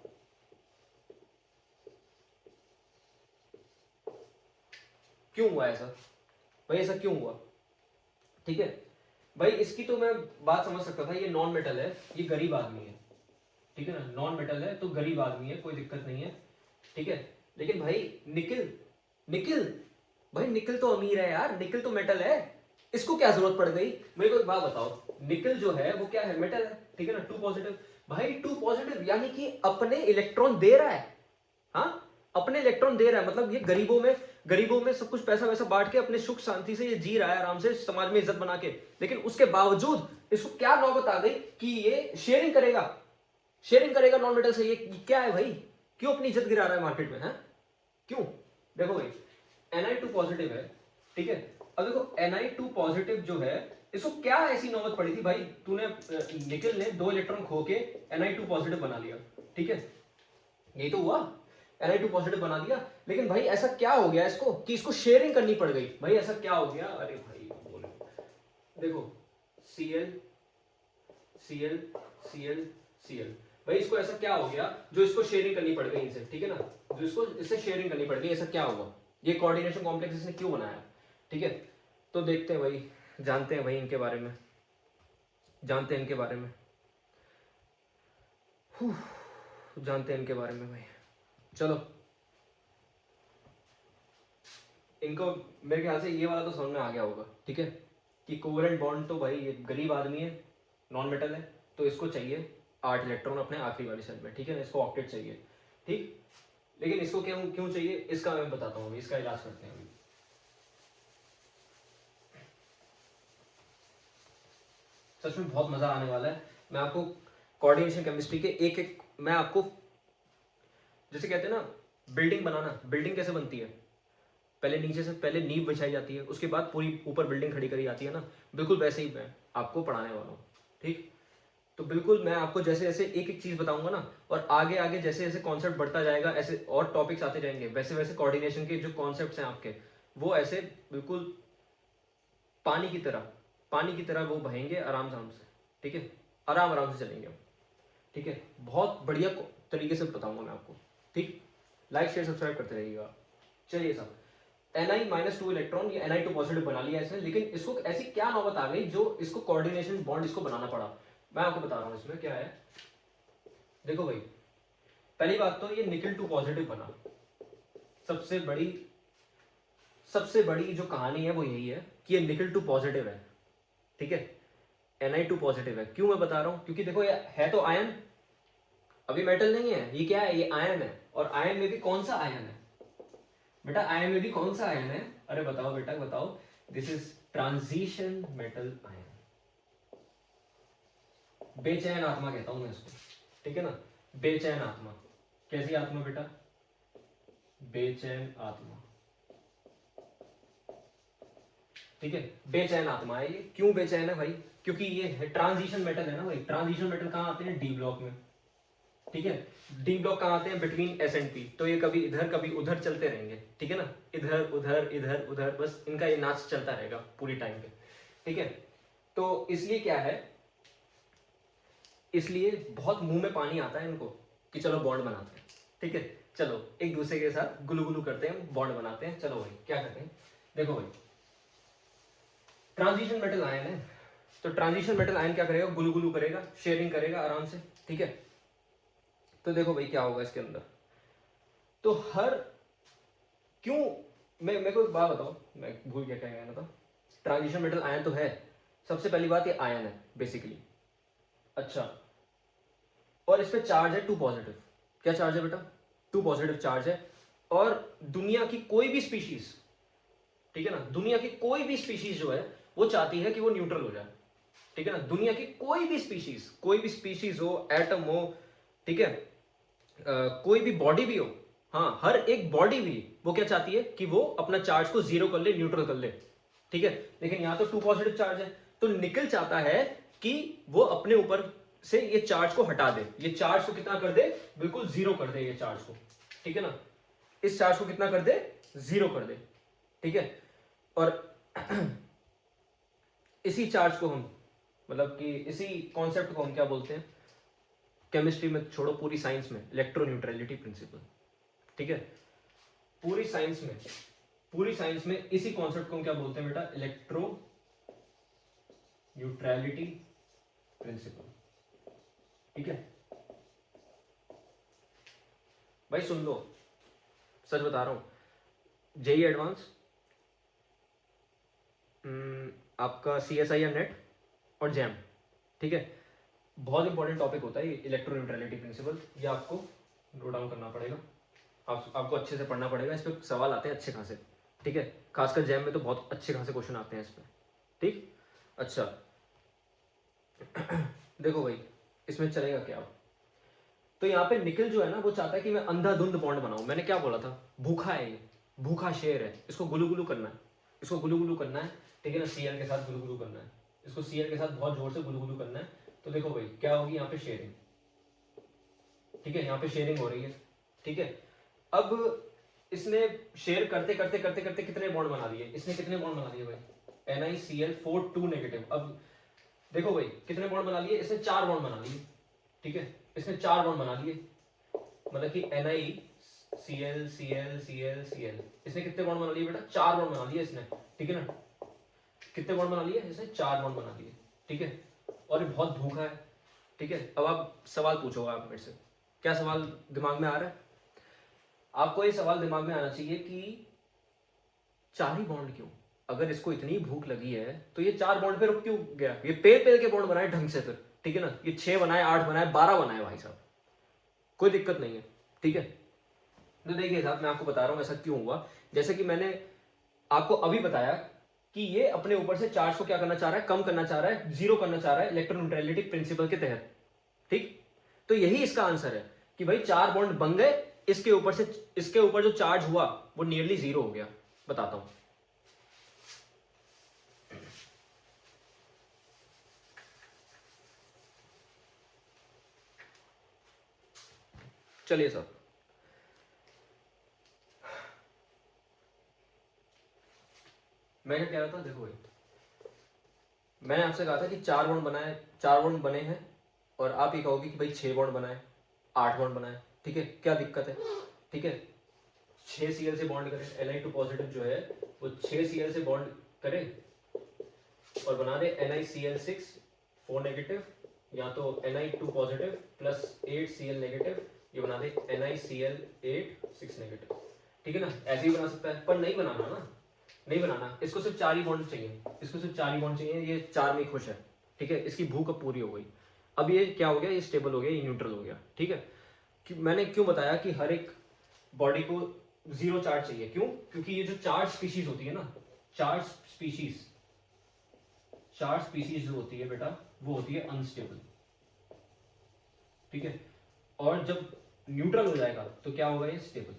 क्यों हुआ ऐसा भाई, ऐसा क्यों हुआ। ठीक है भाई, इसकी तो मैं बात समझ सकता था, ये नॉन मेटल है, ये गरीब आदमी है। ठीक है ना, नॉन मेटल है तो गरीब आदमी है, कोई दिक्कत नहीं है। ठीक है, लेकिन भाई निकिल, निकिल भाई निकिल तो अमीर है यार, निकिल तो मेटल है, इसको क्या जरूरत पड़ गई। मेरे को एक बात बताओ, निकिल जो है वो क्या है, मेटल है। ठीक है ना, 2 पॉजिटिव। भाई 2 पॉजिटिव यानी कि अपने इलेक्ट्रॉन दे रहा है। हाँ, अपने इलेक्ट्रॉन दे रहा है, मतलब ये गरीबों में सब कुछ पैसा वैसा बांट के अपने सुख शांति से ये जी रहा है आराम से, समाज में इज्जत बना के। लेकिन उसके बावजूद इसको क्या नौबत आ गई कि ये शेयरिंग करेगा, शेयरिंग करेगा नॉन मेटल से। ये क्या है भाई, क्यों अपनी इज्जत गिरा रहा है मार्केट में, है क्यों। देखो भाई Ni2 पॉजिटिव है। ठीक है, अब देखो Ni2 पॉजिटिव जो है, इसको क्या ऐसी नौबत पड़ी थी भाई, तूने निकिल ने 2 इलेक्ट्रॉन खो के Ni2 पॉजिटिव बना लिया। ठीक है, यही तो हुआ, Ni2 पॉजिटिव बना दिया। लेकिन भाई ऐसा क्या हो गया इसको कि इसको शेयरिंग करनी पड़ गई। भाई ऐसा क्या हो गया, अरे भाई बोलो, देखो Cl Cl Cl Cl, भाई इसको ऐसा क्या हो गया जो इसको शेयरिंग करनी पड़ गई इनसे। ठीक है ना, जो इसको इससे शेयरिंग करनी पड़ गई, ऐसा क्या हुआ, ये कोऑर्डिनेशन कॉम्प्लेक्स इसने क्यों बनाया। ठीक है, तो देखते हैं भाई, जानते हैं भाई इनके बारे में, जानते हैं इनके बारे में, जानते हैं इनके बारे में भाई। चलो, इनको मेरे ख्याल से ये वाला तो समझ में आ गया होगा। ठीक है, कि कोवेलेंट बॉन्ड तो भाई ये गरीब आदमी है, नॉन मेटल है, तो इसको चाहिए 8 इलेक्ट्रॉन अपने आखिरी वाली सेल में। ठीक है ना, इसको ऑक्टेट चाहिए। ठीक, लेकिन इसको क्यों क्यों चाहिए, इसका मैं बताता हूँ, इसका इलाज करते हैं अभी। सच में बहुत मजा आने वाला है। मैं आपको कोऑर्डिनेशन केमिस्ट्री के एक एक, मैं आपको जैसे कहते हैं ना बिल्डिंग बनाना, बिल्डिंग कैसे बनती है, पहले नीचे से पहले नींव बिछाई जाती है, उसके बाद पूरी ऊपर बिल्डिंग खड़ी करी जाती है ना, बिल्कुल वैसे ही मैं आपको पढ़ाने वाला हूँ। ठीक, तो बिल्कुल मैं आपको जैसे जैसे एक एक चीज बताऊंगा ना, और आगे आगे जैसे जैसे कॉन्सेप्ट बढ़ता जाएगा, ऐसे और टॉपिक्स आते जाएंगे, वैसे वैसे कोऑर्डिनेशन के जो कॉन्सेप्ट्स हैं आपके, वो ऐसे बिल्कुल पानी की तरह, पानी की तरह वो बहेंगे आराम आराम से। ठीक है, आराम आराम से चलेंगे हम। ठीक है, बहुत बढ़िया तरीके से बताऊंगा मैं आपको, ठीक। लाइक शेयर सब्सक्राइब करते रहिएगा। चलिए साहब, Ni-2 इलेक्ट्रॉन या Ni2 पॉजिटिव बना लिया इसने, लेकिन इसको ऐसी क्या नौबत आ गई जो इसको कोऑर्डिनेशन बॉन्ड इसको बनाना पड़ा। मैं आपको बता रहा हूँ इसमें क्या है। देखो भाई, पहली बात तो ये निकल 2 पॉजिटिव बना। सबसे बड़ी जो कहानी है वो यही है कि ये निकल 2 पॉजिटिव है, ठीक है। Ni2 पॉजिटिव है, क्यों मैं बता रहा हूँ, क्योंकि देखो ये है तो आयन, अभी मेटल नहीं है, ये क्या है, ये आयन है। और आयन में भी कौन सा आयन है बेटा, आयन में भी कौन सा आयन है, अरे बताओ बेटा बताओ। This is transition metal ion, बेचैन आत्मा कहता हूं मैं इसको, ठीक है ना। बेचैन आत्मा, कैसी आत्मा बेटा, बेचैन आत्मा, ठीक है। बेचैन आत्मा है ये। क्यों बेचैन है भाई, क्योंकि ये ट्रांजिशन मेटल है ना भाई। ट्रांजिशन मेटल कहाँ आते हैं, डी ब्लॉक में, ठीक है। डी ब्लॉक कहाँ आते हैं, बिटवीन एस एंड पी। तो ये कभी इधर कभी उधर चलते रहेंगे, ठीक है ना। इधर उधर इधर उधर, बस इनका ये नाच चलता रहेगा पूरी टाइम पे, ठीक है। तो इसलिए क्या है, इसलिए बहुत मुंह में पानी आता है इनको कि चलो बॉन्ड बनाते हैं, ठीक है। चलो एक दूसरे के साथ गुलू गुलू करते हैं, बॉन्ड बनाते हैं। चलो भाई क्या करते हैं, देखो भाई ट्रांजिशन मेटल आयन है, तो ट्रांजिशन मेटल आयन क्या करेगा, गुलू गुलू करेगा, शेयरिंग करेगा आराम से, ठीक है। तो देखो भाई क्या होगा इसके अंदर, तो हर क्यों, मैं मेरे को एक बात बताओ, मैं भूल गया क्या कहना था। ट्रांजिशन मेटल आयन तो है, सबसे पहली बात ये आयन है बेसिकली, अच्छा। और इस पे चार्ज है 2 पॉजिटिव। क्या चार्ज है बेटा, 2 पॉजिटिव चार्ज है। और दुनिया की कोई भी स्पीशीज, ठीक है ना, दुनिया की कोई भी स्पीशीज जो है वो चाहती है कि वो न्यूट्रल हो जाए, ठीक है ना। दुनिया की कोई भी स्पीशीज हो, एटम हो, ठीक है, कोई भी बॉडी भी हो, हाँ हर एक बॉडी भी वो क्या चाहती है कि वो अपना चार्ज को जीरो कर ले, न्यूट्रल कर ले, ठीक है। लेकिन यहां तो 2 पॉजिटिव चार्ज है, तो निकल चाहता है कि वो अपने ऊपर से ये चार्ज को हटा दे, ये चार्ज को कितना कर दे, बिल्कुल जीरो कर दे ये चार्ज को, ठीक है ना। इस चार्ज को कितना कर दे, जीरो कर दे, ठीक है। और इसी चार्ज को हम, मतलब कि इसी कॉन्सेप्ट को हम क्या बोलते हैं, केमिस्ट्री में छोड़ो, पूरी साइंस में इलेक्ट्रोन्यूट्रलिटी प्रिंसिपल, ठीक है। पूरी साइंस में इसी कॉन्सेप्ट को हम क्या बोलते हैं बेटा, इलेक्ट्रो न्यूट्रलिटी प्रिंसिपल, ठीक है। भाई सुन लो, सच बता रहा हूं, जेई एडवांस, आपका CSIR नेट और जैम, ठीक है। बहुत इंपॉर्टेंट टॉपिक होता है ये इलेक्ट्रो न्यूट्रलिटी प्रिंसिपल, ये आपको नोट डाउन करना पड़ेगा, आपको अच्छे से पढ़ना पड़ेगा। इस पर सवाल आते हैं अच्छे खासे, ठीक है। खासकर जैम में तो बहुत अच्छे खासे क्वेश्चन आते हैं इस पर, ठीक। अच्छा देखो भाई इसमें चलेगा क्या, तो यहाँ पे निकल जो है ना वो चाहता है कि मैं अंधाधुंध बॉन्ड बनाऊं। मैंने क्या बोला था, भूखा है ये, भूखा शेर है, इसको गुलू गुलू करना है, इसको गुलू गुलू करना है, ठीक है ना। Cl के साथ गुलू गुलू करना है, इसको Cl के साथ बहुत जोर से गुलू गुलू करना है। तो देखो भाई क्या होगी यहाँ पे, शेयरिंग, ठीक है, यहाँ पे शेयरिंग हो रही है, ठीक है। अब इसने शेयर करते करते करते करते कितने बॉन्ड बना लिए, इसने कितने बॉन्ड बना लिए भाई, NiCl4 2 नेगेटिव। अब देखो भाई कितने बॉन्ड बना लिए, इसने 4 बॉन्ड बना लिए, ठीक है। इसने 4 बॉन्ड बना लिए, मतलब कि NiCl Cl Cl Cl, इसने कितने बॉन्ड बना लिए बेटा, 4 बॉन्ड बना लिए इसने, ठीक है ना। कितने बॉन्ड बना लिए इसने, 4 बॉन्ड बना लिए, ठीक है। और ये बहुत भूखा है, ठीक है। अब आप सवाल पूछोगे आप मेरे से, क्या सवाल दिमाग में आ रहा है आपको, ये सवाल दिमाग में आना चाहिए कि 4 ही बॉन्ड क्यों, अगर इसको इतनी भूख लगी है तो ये 4 बॉन्ड पे रुक क्यों गया, ये पेल पेल के बॉन्ड बनाए ढंग से फिर, ठीक है ना। ये 6 बनाए, 8 बनाए, 12 बनाए भाई साहब, कोई दिक्कत नहीं है, ठीक है। तो देखिए साहब मैं आपको बता रहा हूं ऐसा क्यों हुआ। जैसे कि मैंने आपको अभी बताया कि ये अपने ऊपर से चार्ज को क्या करना चाह रहा है, कम करना चाह रहा है, जीरो करना चाह रहा है इलेक्ट्रोन्यूट्रलिटी प्रिंसिपल के तहत, ठीक। तो यही इसका आंसर है कि भाई 4 बॉन्ड बन गए, इसके ऊपर जो चार्ज हुआ वो नियरली जीरो हो गया। बताता हूं, चलिए साहब मैंने कह रहा था, देखो भाई मैंने आपसे कहा था कि 4 बॉन्ड बनाए, 4 बॉन्ड बने हैं, और आप ये कहोगे कि भाई 6 बॉन्ड बनाए, 8 बॉन्ड बनाए, ठीक है, क्या दिक्कत है, ठीक है, 6 Cl से बॉन्ड करें, Ni2 पॉजिटिव जो है वो 6 Cl से बॉन्ड करे और बना दे NiCl6 4 नेगेटिव, या तो Ni2 positive plus 8 Cl negative, ये बना दे NiCl8 6 नेगेटिव, ठीक है ना, ऐसे ही बना सकता है, पर नहीं बनाना ना, नहीं बनाना, इसको सिर्फ 4 ही बॉन्ड चाहिए, इसको सिर्फ 4 ही बॉन्ड चाहिए, ये 4 में खुश है, ठीक है, इसकी भूख अब पूरी हो गई। अब ये क्या हो गया, ये स्टेबल हो गया, ये न्यूट्रल हो गया, ठीक है। कि मैंने क्यों बताया कि हर एक बॉडी को 0 चार्ज चाहिए, क्यों, क्योंकि ये जो चार्ज स्पीशीज होती है ना, चार्ज स्पीशीज जो होती है बेटा, वो होती है अनस्टेबल, ठीक है, और जब न्यूट्रल हो जाएगा तो क्या होगा, ये स्टेबल,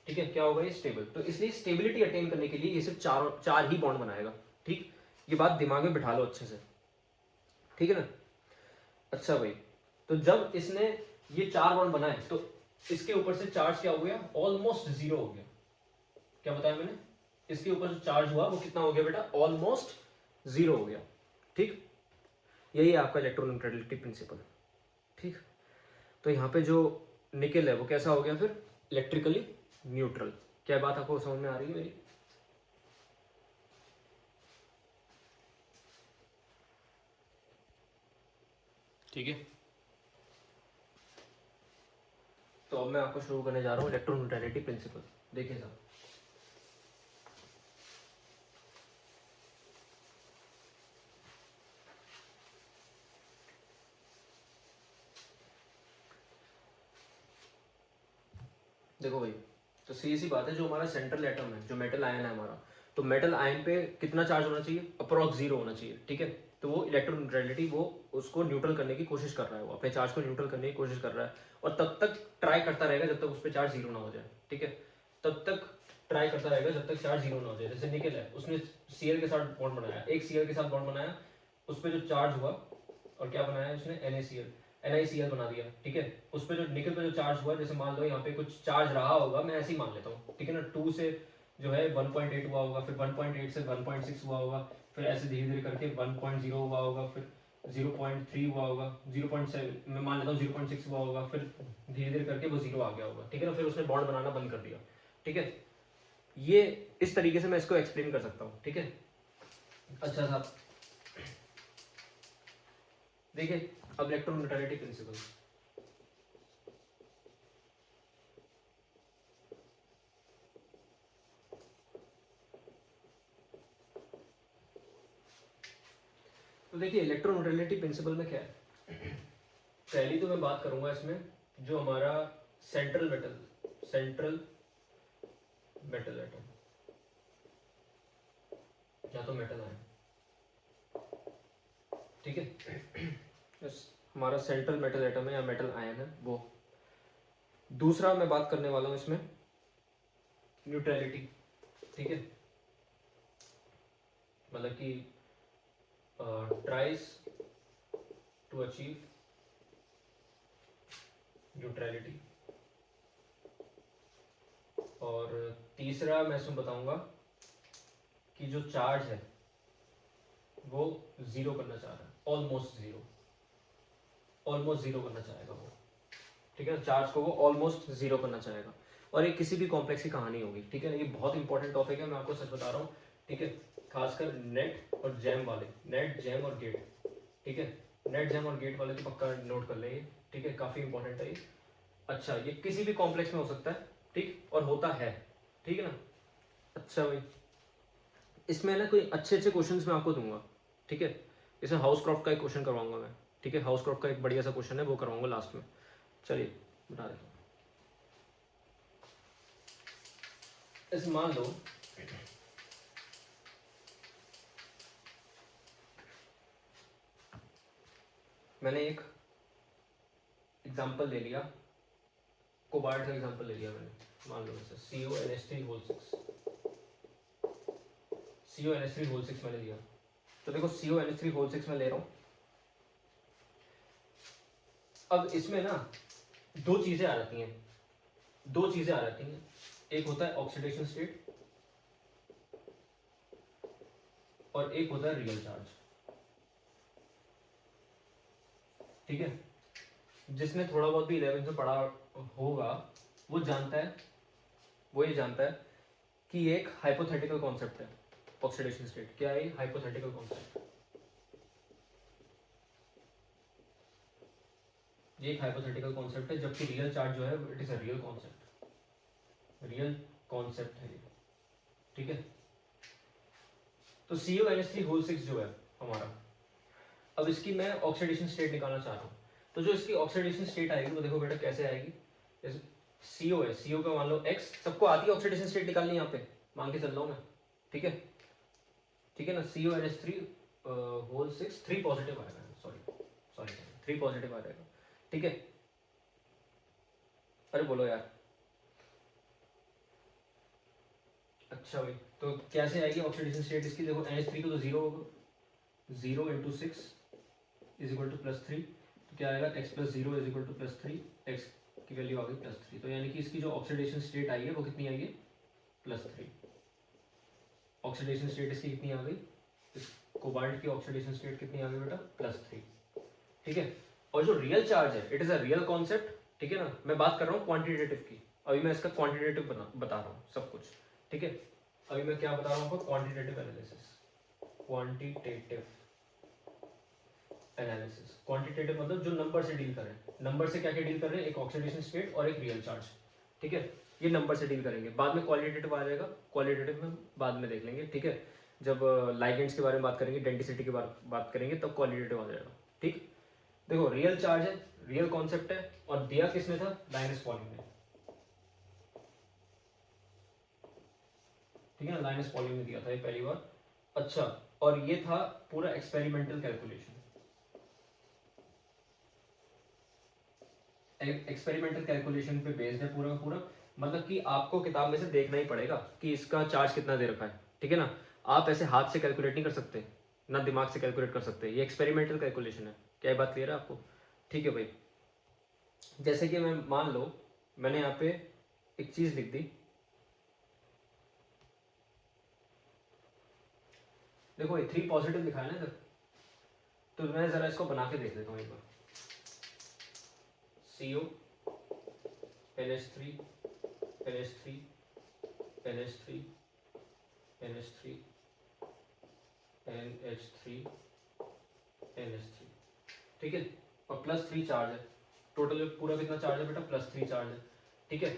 ठीक है, क्या होगा, ये स्टेबल। तो इसलिए स्टेबिलिटी अटेन करने के लिए ये सिर्फ चार ही बॉन्ड बनाएगा, ठीक, ये बात दिमाग में बिठा लो अच्छे से, ठीक है ना। अच्छा भाई, तो जब इसने ये 4 बॉन्ड बनाए तो इसके ऊपर से चार्ज क्या हो गया, ऑलमोस्ट 0 हो गया, क्या बताया मैंने, इसके ऊपर जो चार्ज हुआ वो कितना हो गया बेटा, ऑलमोस्ट 0 हो गया, ठीक, यही है आपका इलेक्ट्रोन्यूट्रलिटी प्रिंसिपल, ठीक। तो यहाँ पे जो निकेल है वो कैसा हो गया फिर, इलेक्ट्रिकली न्यूट्रल। क्या बात आपको समझ में आ रही है मेरी? ठीक है, तो अब मैं आपको शुरू करने जा रहा हूँ इलेक्ट्रोन्यूट्रलिटी प्रिंसिपल। देखिए साहब, देखो भाई, तो सीधी सी बात है, जो हमारा सेंट्रल एटम है, जो मेटल आयन है हमारा, तो मेटल आयन पे कितना चार्ज होना चाहिए, अप्रॉक्स 0 होना चाहिए, ठीक है। तो वो इलेक्ट्रोन्यूट्रलिटी, वो उसको न्यूट्रल करने की कोशिश कर रहा है, वो अपने चार्ज को न्यूट्रल करने की कोशिश कर रहा है, और तब तक ट्राई करता रहेगा जब तक उस पर चार्ज 0 ना हो जाए, ठीक है, तब तक ट्राई करता रहेगा जब तक चार्ज 0 ना हो जाए। जैसे निकल है, उसने Cl के साथ बॉन्ड बनाया, एक Cl के साथ बॉन्ड बनाया, उस पर जो चार्ज हुआ, और क्या बनाया उसने, NiCl बना दिया, ठीक है। उस पर जो निकल पे जो चार्ज हुआ, जैसे मान लो यहाँ पे कुछ चार्ज रहा होगा, मैं ऐसे ही मान लेता हूँ, ठीक है ना, 2 से जो है 1.8 हुआ होगा, फिर 1.8 से 1.6 हुआ होगा, फिर ऐसे धीरे धीरे करके 1.0 हुआ होगा, फिर 0.3 हुआ होगा, 0.7 मैं मान लेता हूँ 0.6 हुआ होगा, फिर धीरे धीरे करके वो 0 आ गया होगा, ठीक है ना, फिर उसने बॉन्ड बनाना बंद कर दिया, ठीक है। ये इस तरीके से मैं इसको एक्सप्लेन कर सकता हूँ, ठीक है। अच्छा साहब, देखिए अब इलेक्ट्रोन्यूट्रलिटी प्रिंसिपल, तो देखिए इलेक्ट्रोन्यूट्रलिटी प्रिंसिपल में क्या है, पहली तो मैं बात करूंगा इसमें जो हमारा सेंट्रल मेटल एटम, या तो मेटल आयन, ठीक है, यस, हमारा सेंट्रल मेटल एटम है या मेटल आयन है वो। दूसरा मैं बात करने वाला हूं इसमें न्यूट्रलिटी, ठीक है, मतलब कि ट्राइज टू अचीव न्यूट्रलिटी। और तीसरा मैं इसमें बताऊंगा कि जो चार्ज है वो 0 करना चाह रहा है, ऑलमोस्ट जीरो करना चाहेगा वो, ठीक है, चार्ज को वो ऑलमोस्ट 0 करना चाहेगा। और ये किसी भी कॉम्प्लेक्स की कहानी होगी, ठीक है, ये बहुत इंपॉर्टेंट टॉपिक है, मैं आपको सच बता रहा हूँ, ठीक है, खासकर नेट और जैम वाले, नेट जैम और गेट, ठीक है, नेट जैम और गेट वाले तो पक्का नोट कर लेंगे, ठीक है, काफी इंपॉर्टेंट है ये। अच्छा, ये किसी भी कॉम्प्लेक्स में हो सकता है, ठीक, और होता है, ठीक है ना। अच्छा भाई, इसमें ना कोई अच्छे अच्छे क्वेश्चंस मैं आपको दूंगा, ठीक है, इसमें हाउस क्रॉफ्ट का एक क्वेश्चन करवाऊंगा मैं, ठीक है, हाउस क्रॉफ्ट का एक बढ़िया सा क्वेश्चन है, वो करवाऊंगा लास्ट में। चलिए बता देता हूँ, इस मान लो मैंने एक एग्जांपल ले लिया, कोबाल्ट का एग्जांपल ले लिया मैंने, मान लो जैसे CONH3 मैंने लिया। तो देखो CONH3 में ले रहा हूँ। अब इसमें ना दो चीजें आ जाती हैं, एक होता है ऑक्सीडेशन स्टेट और एक होता है रियल चार्ज, ठीक है। जिसने थोड़ा बहुत भी 11th में पढ़ा होगा वो जानता है, वो ये जानता है कि ये एक हाइपोथेटिकल कॉन्सेप्ट है ऑक्सीडेशन स्टेट। क्या है? Hypothetical concept. ये एक हाइपोथेटिकल कॉन्सेप्ट है, जबकि रियल चार्ज जो है it is a real concept, real concept है ये, ठीक है। तो CuNH3 होल 6 जो है हमारा, अब इसकी मैं ऑक्सीडेशन स्टेट निकालना चाह रहा हूँ। तो जो इसकी ऑक्सीडेशन स्टेट आएगी वो देखो बेटा कैसे आएगी। जैसे CO है, CO का मान लो X, सबको आती है ऑक्सीडेशन स्टेट निकालनी यहाँ पे, मान के चल रहा हूँ मैं, ठीक है, ठीक है ना। CuNH3 होल 6 3 पॉजिटिव आएगा, सॉरी 3 पॉजिटिव आ जाएगा, ठीक है। अरे बोलो यार। अच्छा भाई, तो कैसे आएगी ऑक्सीडेशन स्टेट इसकी? देखो NH3 को तो 0 होगा, 0 इंटू 6 इज इक्वल टू +3, तो क्या आएगा x + 0 is equal to +3, x की वैल्यू आ गई +3। तो यानी कि इसकी जो ऑक्सीडेशन स्टेट आई है वो कितनी आई है? +3। ऑक्सीडेशन स्टेट इसकी कितनी आ गई? इस कोबाल्ट की ऑक्सीडेशन स्टेट कितनी आ गई बेटा? +3, ठीक है। और जो रियल चार्ज है it is a real concept, ठीक है ना। मैं बात कर रहा हूँ क्वांटिटेटिव की, अभी मैं इसका क्वांटिटेटिव बता रहा हूँ सब कुछ, ठीक है। अभी मैं क्या बता रहा हूँ आपको? Quantitative analysis, quantitative analysis. Quantitative मतलब जो नंबर से डील कर रहे हैं, नंबर से क्या क्या डील कर रहे हैं? एक ऑक्सीडेशन स्टेट और एक रियल चार्ज, ठीक है। ये नंबर से डील करेंगे, बाद में क्वालिटेटिव आ जाएगा, क्वालिटेटिव में बाद में देख लेंगे, ठीक है। जब लाइगेंड्स के बारे में बात करेंगे, डेंसिटी के बारे में बात करेंगे, तब क्वालिटेटिव आ जाएगा, ठीक। देखो रियल चार्ज है, रियल कॉन्सेप्ट है, और दिया किसने था? लाइनस पॉलिंग ने, ठीक है ना। लाइनस पॉलिंग ने दिया था ये पहली बार। अच्छा, और ये था पूरा एक्सपेरिमेंटल कैलकुलेशन, एक्सपेरिमेंटल कैलकुलेशन पे बेस्ड है पूरा का पूरा। मतलब कि आपको किताब में से देखना ही पड़ेगा कि इसका चार्ज कितना दे रखा है, ठीक है ना। आप ऐसे हाथ से कैलकुलेट नहीं कर सकते, ना दिमाग से कैलकुलेट कर सकते, ये एक्सपेरिमेंटल कैलकुलेशन है। क्या ये बात क्लियर है आपको? ठीक है भाई। जैसे कि मैं मान लो मैंने यहाँ पे एक चीज लिख दी, देखो ये 3 पॉजिटिव लिखा है ना इधर, तो मैं जरा इसको बना के देख लेता हूँ एक बार। CO NH3 NH3 NH3 NH3 NH3 NH3, ठीक है। और +3 चार्ज है, टोटल पूरा कितना चार्ज है बेटा? +3 चार्ज है, ठीक है।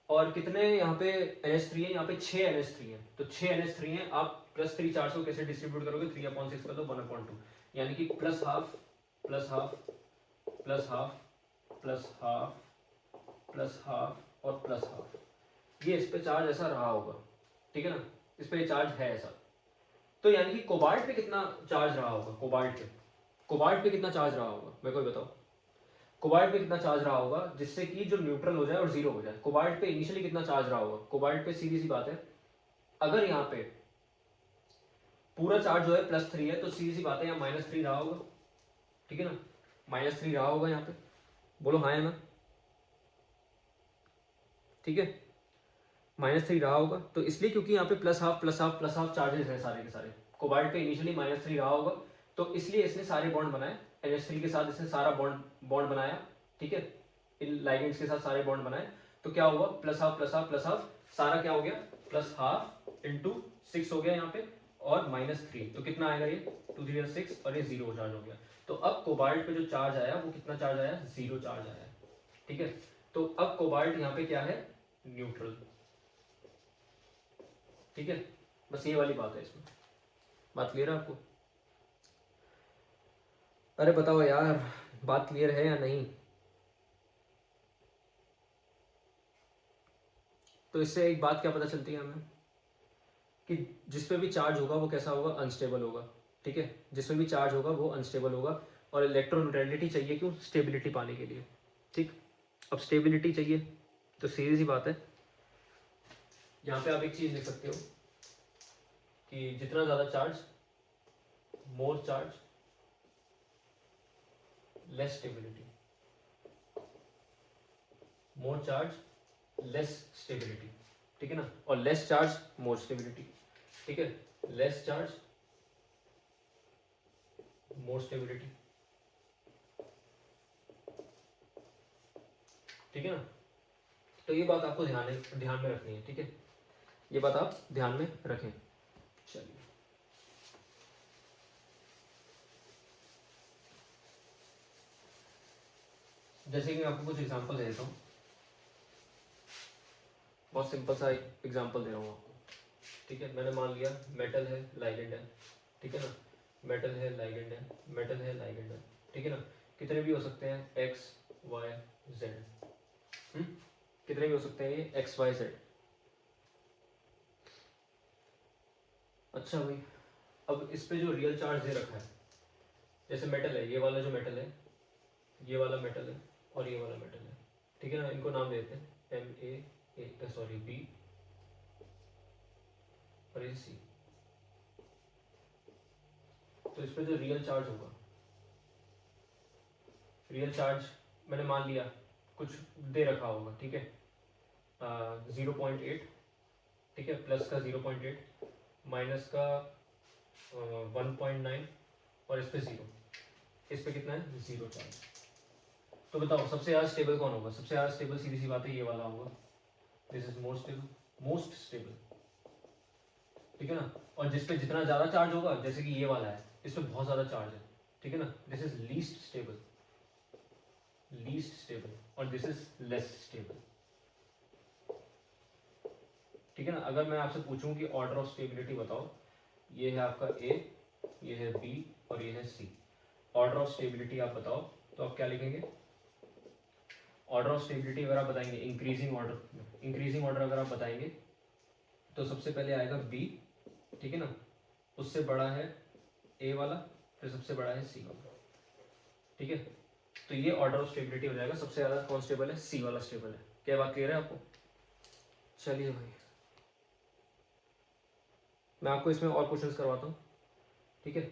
और कितने यहाँ पे NH3 है? यहाँ पे 6 NH3 है, तो 6 NH3 है। आप +3 चार्ज को कैसे डिस्ट्रीब्यूट करोगे? 3/6 कर दो, 1/2, यानी कि +½ +½ +½ +½ +½ और +½ ये इस पे चार्ज ऐसा रहा होगा, ठीक है ना। इस पे चार्ज है ऐसा। तो यानी कि कोबाल्ट पे कितना चार्ज रहा होगा? कोबाल्ट पे कितना चार्ज रहा होगा मेरे को बताओ। कोबाल्ट पे कितना चार्ज रहा होगा जिससे कि जो न्यूट्रल हो जाए और 0 हो जाए? कोबाल्ट पे इनिशियली कितना चार्ज रहा होगा? कोबाल्ट पे सीधी सी बात है, अगर यहाँ पे पूरा चार्ज जो है +3 है, तो सीधी सी बात है यहाँ -3 रहा होगा, ठीक है ना। -3 रहा होगा यहाँ पे, बोलो हाँ या ना, ठीक है। -3 रहा होगा, तो इसलिए क्योंकि यहाँ पे +½ चार्जेस है सारे के सारे। कोबाल्ट पे इनिशियली -3 रहा होगा, तो इसलिए इसने सारे बॉन्ड बनाए NH3 के साथ, इसने सारा बॉन्ड बनाया, ठीक है। इन लाइगेंड्स के साथ सारे बॉन्ड बनाए, तो क्या हुआ? +½ सारा क्या हो गया? +½ इंटू 6 हो गया यहाँ पे, और -3, तो कितना आएगा ये? 2 3 6, और ये 0 चार्ज हो गया। तो अब कोबाल्ट पे जो चार्ज आया वो कितना चार्ज आया? 0 चार्ज आया, ठीक है। तो अब कोबाल्ट यहाँ पे क्या है? न्यूट्रल, ठीक है। बस ये वाली बात है इसमें, बात क्लियर है आपको? अरे बताओ यार, बात क्लियर है या नहीं? तो इससे एक बात क्या पता चलती है हमें कि जिस पे भी चार्ज होगा वो कैसा होगा? अनस्टेबल होगा, ठीक है। जिस पे भी चार्ज होगा वो अनस्टेबल होगा, और इलेक्ट्रोनेगेटिविटी चाहिए, क्यों? स्टेबिलिटी पाने के लिए, ठीक। अब स्टेबिलिटी चाहिए तो सीधी सी बात है, यहाँ पे आप एक चीज लिख सकते हो कि जितना ज्यादा चार्ज, मोर charge less stability, more charge less stability, ठीक है ना। और लेस चार्ज मोर स्टेबिलिटी, ठीक है। लेस चार्ज मोर स्टेबिलिटी, ठीक है ना। तो ये बात आपको ध्यान में रखनी है, ठीक है, ये बात आप ध्यान में रखें। चलिए जैसे कि मैं आपको कुछ एग्जांपल दे देता हूँ, बहुत सिंपल सा एग्जांपल दे रहा हूँ आपको, ठीक है। मैंने मान लिया मेटल है, लाइगेंड है, ठीक है ना, मेटल है, लाइगेंड है, मेटल है, लाइगेंड है, ठीक है ना। कितने भी हो सकते हैं, एक्स वाई जेड, कितने भी हो सकते हैं ये एक्स वाई जेड। अच्छा भाई, अब इस पे जो रियल चार्ज दे रखा है, जैसे मेटल है, ये वाला जो मेटल है, ये वाला मेटल है और ये वाला मेटल है, ठीक है ना, इनको नाम देते हैं एम ए सॉरी बी और ये सी। तो इस पे जो रियल चार्ज होगा, रियल चार्ज मैंने मान लिया कुछ दे रखा होगा, ठीक है, 0.8, ठीक है, प्लस का 0.8, माइनस का 1.9 और इस पे 0, इस पे कितना है, 0 चार्ज। तो बताओ सबसे ज़्यादा स्टेबल कौन होगा? सबसे ज़्यादा स्टेबल सीधी सी बात है ये वाला होगा, दिस इज मोस्ट स्टेबल, ठीक है ना। और जिस पे जितना ज़्यादा चार्ज होगा, जैसे कि ये वाला है, इस पे बहुत ज़्यादा चार्ज है, ठीक है ना, दिस इज लीस्ट स्टेबल, और दिस इज लेस स्टेबल, ठीक है ना। अगर मैं आपसे पूछूं कि ऑर्डर ऑफ स्टेबिलिटी बताओ, ये है आपका ए, ये है बी और ये है सी, ऑर्डर ऑफ स्टेबिलिटी आप बताओ, तो आप क्या लिखेंगे? ऑर्डर ऑफ स्टेबिलिटी अगर आप बताएंगे इंक्रीजिंग ऑर्डर अगर आप बताएंगे तो सबसे पहले आएगा बी, ठीक है ना, उससे बड़ा है ए वाला, फिर सबसे बड़ा है सी वाला, ठीक है। तो ये ऑर्डर ऑफ स्टेबिलिटी हो जाएगा, सबसे ज्यादा कौन स्टेबल है? सी वाला स्टेबल है। क्या बात क्लियर है आपको? चलिए भाई, मैं आपको इसमें और क्वेश्चंस करवाता हूँ, ठीक है।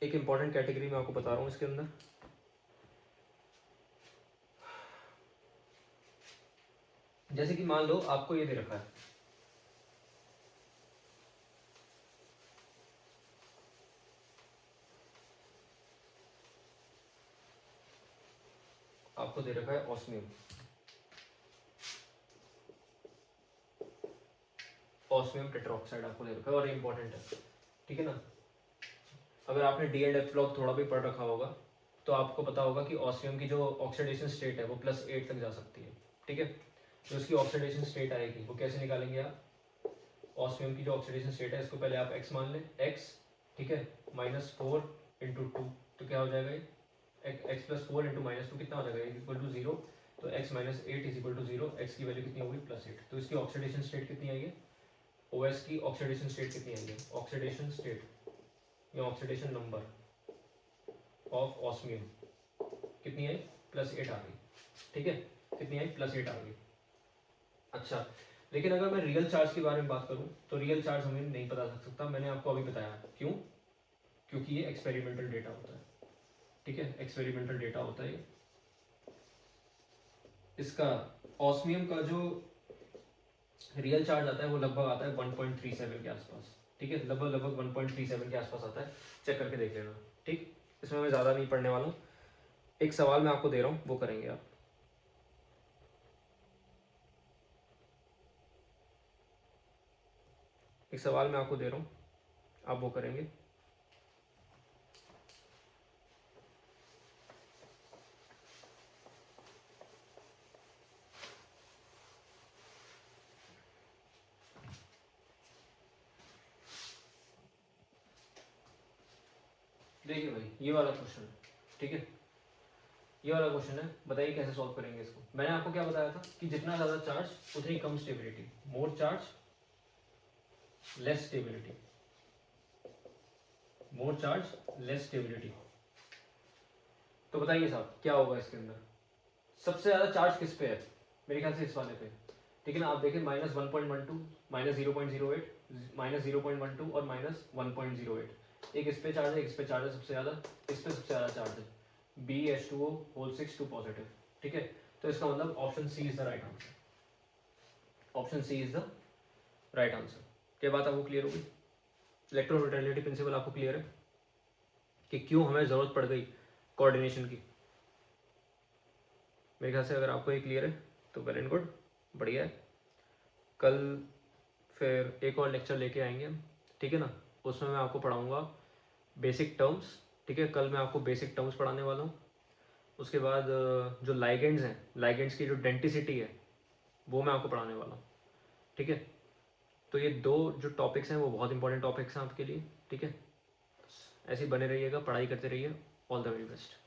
एक इंपॉर्टेंट कैटेगरी मैं आपको बता रहा हूँ इसके अंदर, जैसे कि मान लो आपको ये दे रखा है, आपको दे रखा है ऑस्मियम, ऑस्मियम टेट्राऑक्साइड आपको दे रखा है और ये इंपॉर्टेंट है, ठीक है ना। अगर आपने डी एंड एफ ब्लॉक थोड़ा भी पढ़ रखा होगा तो आपको पता होगा कि ऑस्मियम की जो ऑक्सीडेशन स्टेट है वो +8 तक जा सकती है, ठीक है। तो उसकी ऑक्सीडेशन स्टेट आएगी, वो कैसे निकालेंगे आप? ऑस्मियम की जो ऑक्सीडेशन स्टेट है, इसको पहले आप x मान लें, x, ठीक है, -4 × 2, तो क्या हो जाएगा ये? x + 4 × -2 कितना हो जाएगा? Equal to 0। तो x - 8 is equal to 0, x की वैल्यू कितनी होगी? +8। तो इसकी ऑक्सीडेशन स्टेट कितनी आई है? OS की ऑक्सीडेशन स्टेट कितनी आई है? ऑक्सीडेशन स्टेट या ऑक्सीडेशन नंबर ऑफ ऑस्मियम कितनी आई? +8 आ गई, ठीक है। कितनी आई? +8 आ गई। अच्छा, लेकिन अगर मैं रियल चार्ज के बारे में बात करूं तो रियल चार्ज हमें नहीं पता लग सकता, मैंने आपको अभी बताया। क्यों? क्योंकि ये एक्सपेरिमेंटल डेटा होता है, ठीक है, एक्सपेरिमेंटल डेटा होता है। इसका ऑस्मियम का जो रियल चार्ज आता है वो लगभग आता है 1.37 के आसपास, ठीक है, लगभग 1.37 के आसपास आता है, चेक करके देख लेना, ठीक। इसमें मैं ज़्यादा नहीं पढ़ने वाला हूँ, एक सवाल मैं आपको दे रहा हूँ वो करेंगे आप। एक सवाल मैं आपको दे रहा हूँ, आप वो करेंगे। देखिए भाई, ये वाला क्वेश्चन, ठीक है, ये वाला क्वेश्चन है, बताइए कैसे सॉल्व करेंगे इसको। मैंने आपको क्या बताया था कि जितना ज़्यादा चार्ज उतनी कम stability, more charge less stability, more charge less stability. तो बताइए साहब क्या होगा इसके अंदर? सबसे ज़्यादा चार्ज किस पे है? मेरे ख्याल से इस वाले पे, ठीक है ना। आप देखिए -1.12, -0.08, -0.12 और -1.08, एक इस पे चार्ज है, इस पे चार्ज है सबसे ज़्यादा, इस पे सबसे ज़्यादा चार्ज है, BH2O6 2 पॉजिटिव, ठीक है। तो इसका मतलब option C is the right answer, option C is the right answer. क्या बात आपको क्लियर होगी? इलेक्ट्रोन्यूट्रलिटी प्रिंसिपल आपको क्लियर है कि क्यों हमें ज़रूरत पड़ गई कोऑर्डिनेशन की? मेरे ख्याल से अगर आपको ये क्लियर है तो वेल एंड गुड, बढ़िया है। कल फिर एक और लेक्चर लेके आएंगे हम, ठीक है ना। उसमें मैं आपको पढ़ाऊँगा बेसिक टर्म्स, ठीक है। कल मैं आपको बेसिक टर्म्स पढ़ाने वाला हूँ। उसके बाद जो लाइगेंड्स हैं, लाइगेंड्स की जो डेंटिसिटी है वो मैं आपको पढ़ाने वाला हूँ, ठीक है। तो ये दो जो टॉपिक्स हैं वो बहुत इंपॉर्टेंट टॉपिक्स हैं आपके लिए, ठीक है। ऐसे ही बने रहिएगा, पढ़ाई करते रहिए। All the very best.